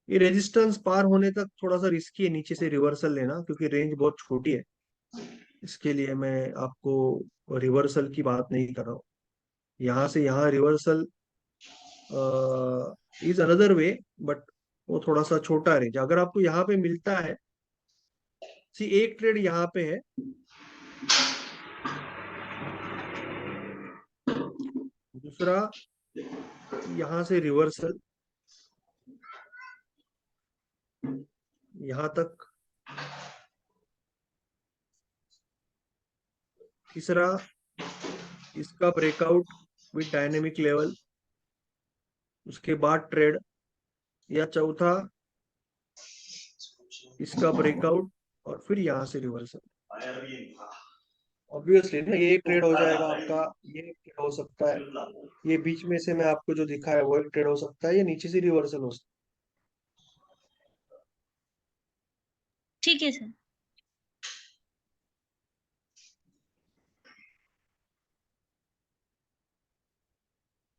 A: ये रेजिस्टेंस पार होने तक थोड़ा सा रिस्की है नीचे से रिवर्सल लेना, क्योंकि रेंज बहुत छोटी है. इसके लिए मैं आपको रिवर्सल की बात नहीं कर रहा हूँ. यहाँ से यहाँ reversal is another way, but वो थोड़ा सा छोटा रेंज. अगर आपको यहाँ पे मिलता है, सी एक ट्रेड यहाँ पे है, दूसरा यहाँ से रिवर्सल यहाँ तक, तीसरा इसका ब्रेकआउट विद डायनेमिक लेवल, उसके बाद ट्रेड, या चौथा इसका ब्रेकआउट और फिर यहाँ से रिवर्सल. ऑब्वियसली ना, ये एक ट्रेड हो जाएगा आपका, ये एक ट्रेड हो सकता है, ये बीच में से मैं आपको जो दिखा है वो एक ट्रेड हो सकता है, ये नीचे से रिवर्सल हो सकता
F: ठीक है सर.
A: है.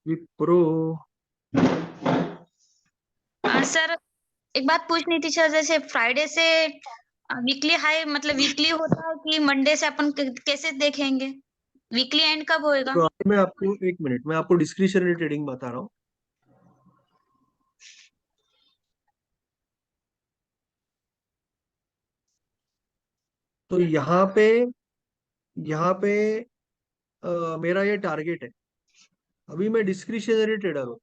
A: विप्रो
F: सर एक बात पूछनी थी सर, जैसे फ्राइडे से वीकली हाई, मतलब वीकली होता है कि मंडे से अपन कैसे देखेंगे? वीकली एंड कब होएगा?
A: तो मैं आपको एक मिनट, मैं आपको डिस्क्रिशनरी ट्रेडिंग बता रहा हूँ. तो यहाँ पे मेरा ये टारगेट है. अभी मैं डिस्क्रिशनरी ट्रेडर हूँ,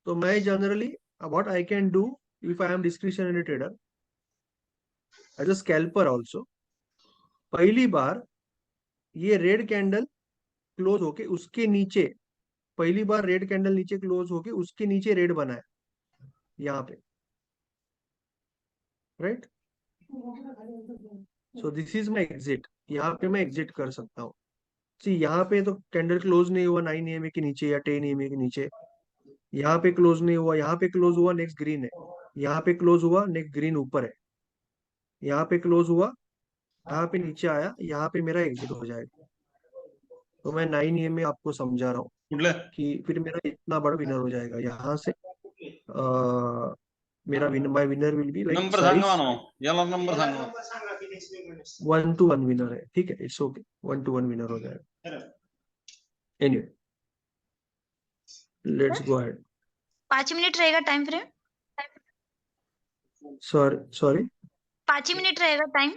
A: तो मैं generally what I can do if I am discretionary trader as a scalper also. पहली बार ये रेड कैंडल क्लोज होके उसके नीचे, पहली बार रेड कैंडल नीचे क्लोज होके उसके नीचे रेड बना है यहाँ पे, right. So this is my exit. यहाँ पे मैं एग्जिट कर सकता हूँ. सी यहाँ पे तो कैंडल क्लोज नहीं हुआ 9 EMA के नीचे या 10 EMA के नीचे. यहाँ पे क्लोज नहीं हुआ, यहाँ पे क्लोज हुआ, नेक्स्ट ग्रीन है. यहाँ पे क्लोज हुआ, नेक्स्ट ग्रीन ऊपर है. यहाँ पे क्लोज हुआ, यहाँ पे नीचे आया, यहाँ पे मेरा एग्जिट हो जाएगा. तो मैं 9 EMA आपको समझा रहा हूँ
E: कुठलं?
A: कि फिर मेरा इतना बड़ा विनर हो जाएगा यहाँ से. मेरा my winner will be like
E: number Sanga
A: size
E: ना, याला नंबर सांगा.
A: 1-1 विनर है, ठीक है, इट्स ओके, 1-1 विनर हो जाएगा। Anyway, let's go ahead.
F: 5 minute रहेगा टाइम फ्रेम।
A: सॉरी,
F: 5 मिनट रहेगा टाइम।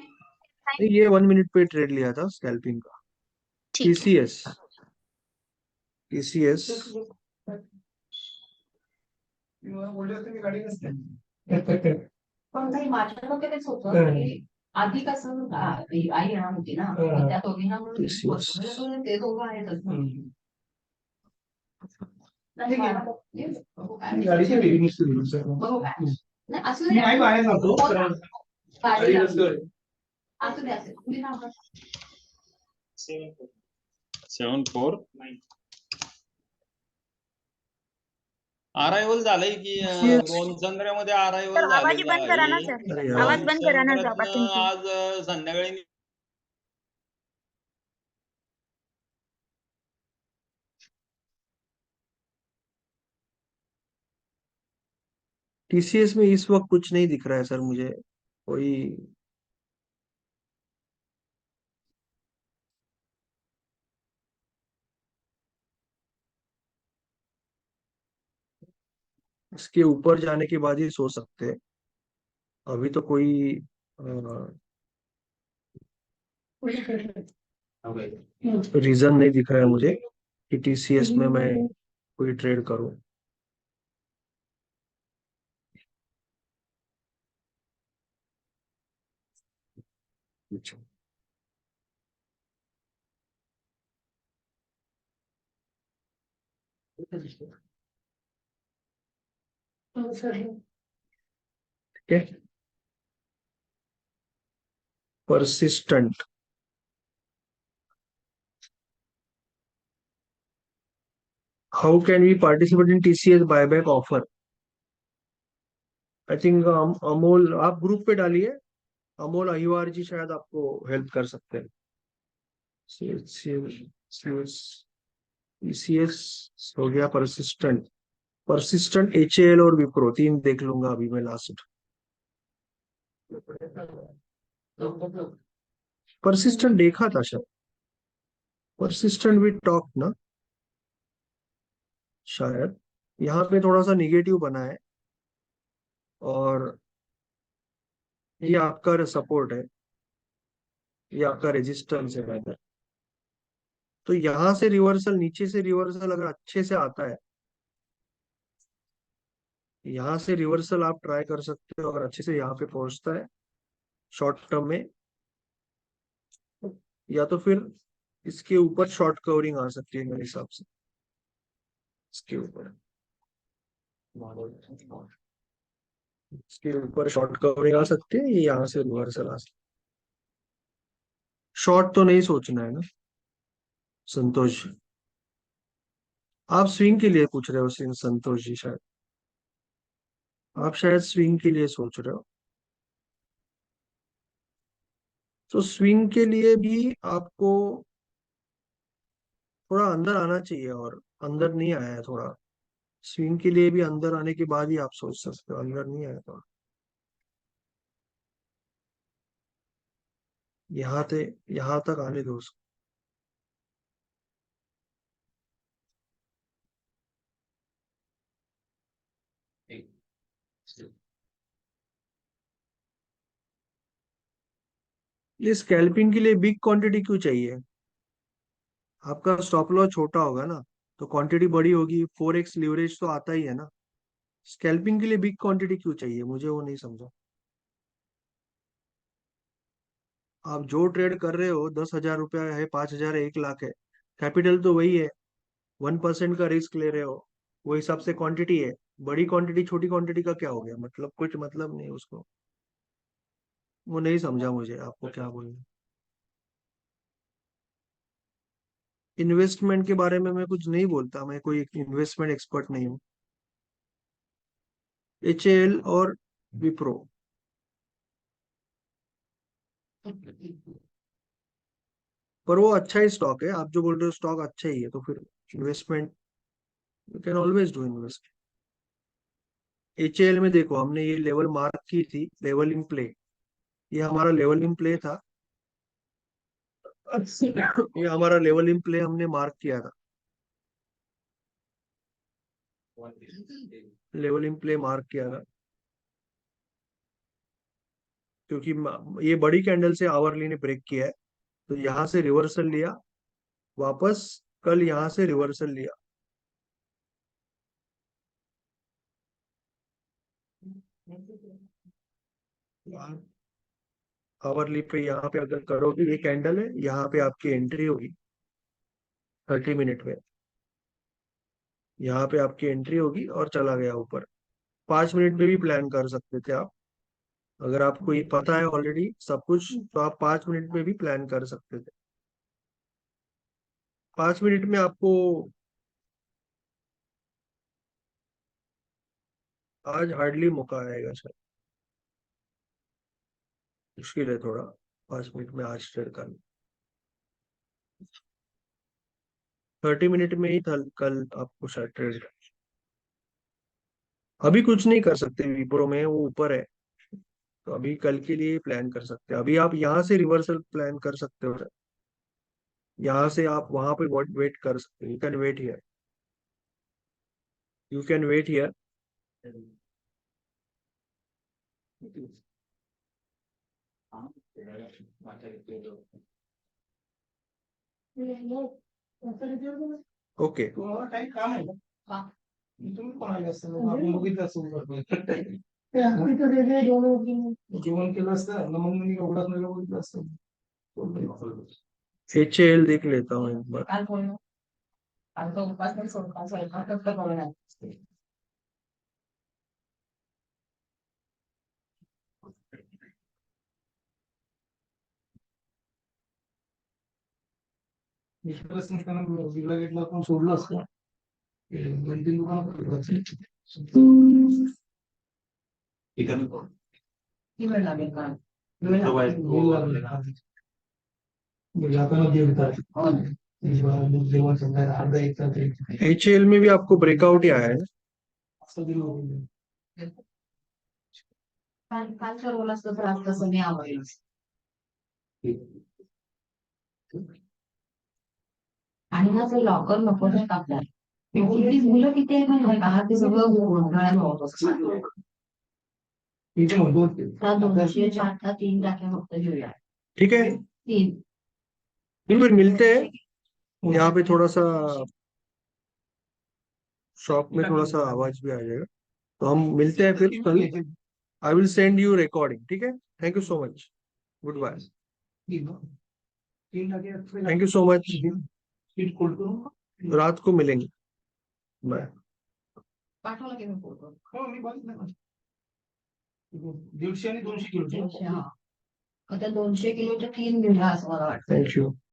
A: ये 1 मिनट पे ट्रेड लिया था स्कैल्पिंग का।
F: ठीक है।
A: टीसीएस
G: पण काही माझ्या डोक्यात तेच होतं की आधी कसं आई येणार होती ना, मग त्या दोघींना म्हणून म्हणजे ते दोघं आहेतच ना. नाही, मला बघू काय. बघू काय. नाही, असू दे. हो ना. गाडी लागली. असू दे, असू दे. कुणी नाव काढ.
E: 7-4 अरायवल झालंय की गोनचंद्र्यामध्ये अरायवल
F: सर आवाज ही
E: झालेलं
F: बंद करा ना
E: आहे.
F: सर,
A: अरे यार,
F: आवाज बंद करा ना जाबा
E: गोनचंद्र्यातनं
F: तुमची.
E: आज संध्याकाळी
A: टीसीएस में इस वक्त कुछ नहीं दिख रहा है सर मुझे, कोई इसके ऊपर जाने के बाद ही सोच सकते हैं। अभी तो कोई रीजन नहीं दिख रहा है मुझे कि टीसीएस में मैं कोई ट्रेड करूं। ठीक है, persistent, how can we participate in TCS buyback offer? I think Amol, आप ग्रुप पे डालिए, अमोल अहिवार जी शायद आपको हेल्प कर सकते हैं। ईसीएस हो गया, परसिस्टेंट एचएएल और विप्रो 3 देख लूंगा अभी मैं लास्ट। परसिस्टेंट देखा था शायद, परसिस्टेंट विद टॉक ना, शायद यहाँ पे थोड़ा सा निगेटिव बना है और ये आपका सपोर्ट है, ये आपका रेजिस्टेंस है बेहतर। तो यहाँ से रिवर्सल, नीचे से रिवर्सल अगर अच्छे से आता है, यहाँ से रिवर्सल आप ट्राई कर सकते हो अगर अच्छे से यहाँ पे पहुंचता है शॉर्ट टर्म में, या तो फिर इसके ऊपर शॉर्ट कवरिंग आ सकती है मेरे हिसाब से, इसके ऊपर शॉर्ट कवरिंग आ सकती है, ये यहाँ से रिवर्सल आ सकती है। शॉर्ट तो नहीं सोचना है ना संतोष, आप स्विंग के लिए पूछ रहे हो संतोष जी, शायद आप शायद स्विंग के लिए सोच रहे हो। तो स्विंग के लिए भी आपको थोड़ा अंदर आना चाहिए और अंदर नहीं आया है थोड़ा, स्विंग के लिए भी अंदर आने के बाद ही आप सोच सकते हो, अंदर नहीं आया थोड़ा, यहाँ तक आने दो उसको। ये स्कैल्पिंग के लिए बिग क्वांटिटी क्यों चाहिए? आपका स्टॉप लॉस छोटा होगा ना, तो क्वांटिटी बड़ी होगी, 4x लीवरेज तो आता ही है ना। स्कैल्पिंग के लिए बिग क्वांटिटी क्यों चाहिए, मुझे वो नहीं समझा। आप जो ट्रेड कर रहे हो 10,000 रुपया है, 5,000 है, 1 लाख है, कैपिटल तो वही है, 1% का रिस्क ले रहे हो, वो हिसाब से क्वांटिटी है। बड़ी क्वांटिटी छोटी क्वांटिटी का क्या हो गया, मतलब कुछ मतलब नहीं उसको, वो नहीं समझा मुझे आपको क्या बोलना। इन्वेस्टमेंट के बारे में मैं कुछ नहीं बोलता, मैं कोई इन्वेस्टमेंट एक्सपर्ट नहीं हूँ। एचएएल और विप्रो, पर वो अच्छा ही स्टॉक है, आप जो बोल रहे हो स्टॉक अच्छा ही है, तो फिर investment you can always do invest. HAL में देखो, हमने ये लेवल मार्क की थी, लेवल इन प्ले, ये हमारा लेवल इन प्ले था, ये हमारा लेवल इन प्ले हमने मार्क किया था, लेवल इन प्ले मार्क किया था, क्योंकि ये बड़ी कैंडल से आवरली ने ब्रेक किया है, तो यहाँ से रिवर्सल लिया, वापस कल यहाँ से रिवर्सल लिया, आवरली पे यहाँ पे अगर करोगे, ये कैंडल है, यहाँ पे आपकी एंट्री होगी 30 मिनट में, यहाँ पे आपकी एंट्री होगी और चला गया ऊपर। 5 मिनट में भी प्लान कर सकते थे आप, अगर आपको ये पता है ऑलरेडी सब कुछ, तो आप 5 मिनट में भी प्लान कर सकते थे। 5 मिनट में आपको आज हार्डली मौका आएगा सर, मुश्किल है थोड़ा 5 मिनट में आज ट्रेड करना। 30 मिनट में ही कल आपको शायद ट्रेड, अभी कुछ नहीं कर सकते, विप्रो में वो ऊपर है, तो अभी कल के लिए प्लान कर सकते हैं। अभी आप यहाँ से रिवर्सल प्लान कर सकते हो सर, यहाँ से आप वहां पे वेट कर सकते हो, you can wait here, you can wait here. Okay,
G: तुम्हाला काही काम आहे का? तुम्ही कोणाला असतं आपण बघितलं असतं जेवण केलं असतं ना, मग मी एवढाच नाही बघितलं असतं.
A: HAL देख लेता हूँ एक बार।
G: काल बोललो कालचा उपास नाही सोडला स्वयंपाक फक्त बनवणार. निष्प्रस नसताना बिगला घेतला आपण सोडलं असतं. 2-3 दुकानं किती वेळ लागेल का? वेळ लागेल का? जाताना देतात. जेवण संध्याकाळी अर्धा एक तास
A: HAL में भी आपको ब्रेकआउट ही आया है,
G: असं दिलं होतं. काल ठरवलं असतं तर आज तसं नाही आवडलं. आणि ना ते लॉकर नको नाही आपल्याला. एवढी मुलं किती आहे माहिती आहे का? ते सगळं गोंधळात होत असतं. त्या 200च्या आता 3 टाक्या फक्त घेऊया.
A: ठीक है,
G: 3
A: फिर मिलते हैं। यहाँ पे थोड़ा सा शॉप में थोड़ा सा आवाज भी आ जाएगा, तो हम मिलते हैं फिर कल। I will send you recording, ठीक है। Thank you so much, good bye, thank you so much, रात को मिलेंगे, बाय।
G: पाठवला की मी फोटो. हो मी बघितलं. 150 आणि 200 किलो. आता 200 किलोच्या 3 घेऊया असं मला वाटतं.
A: Thank you.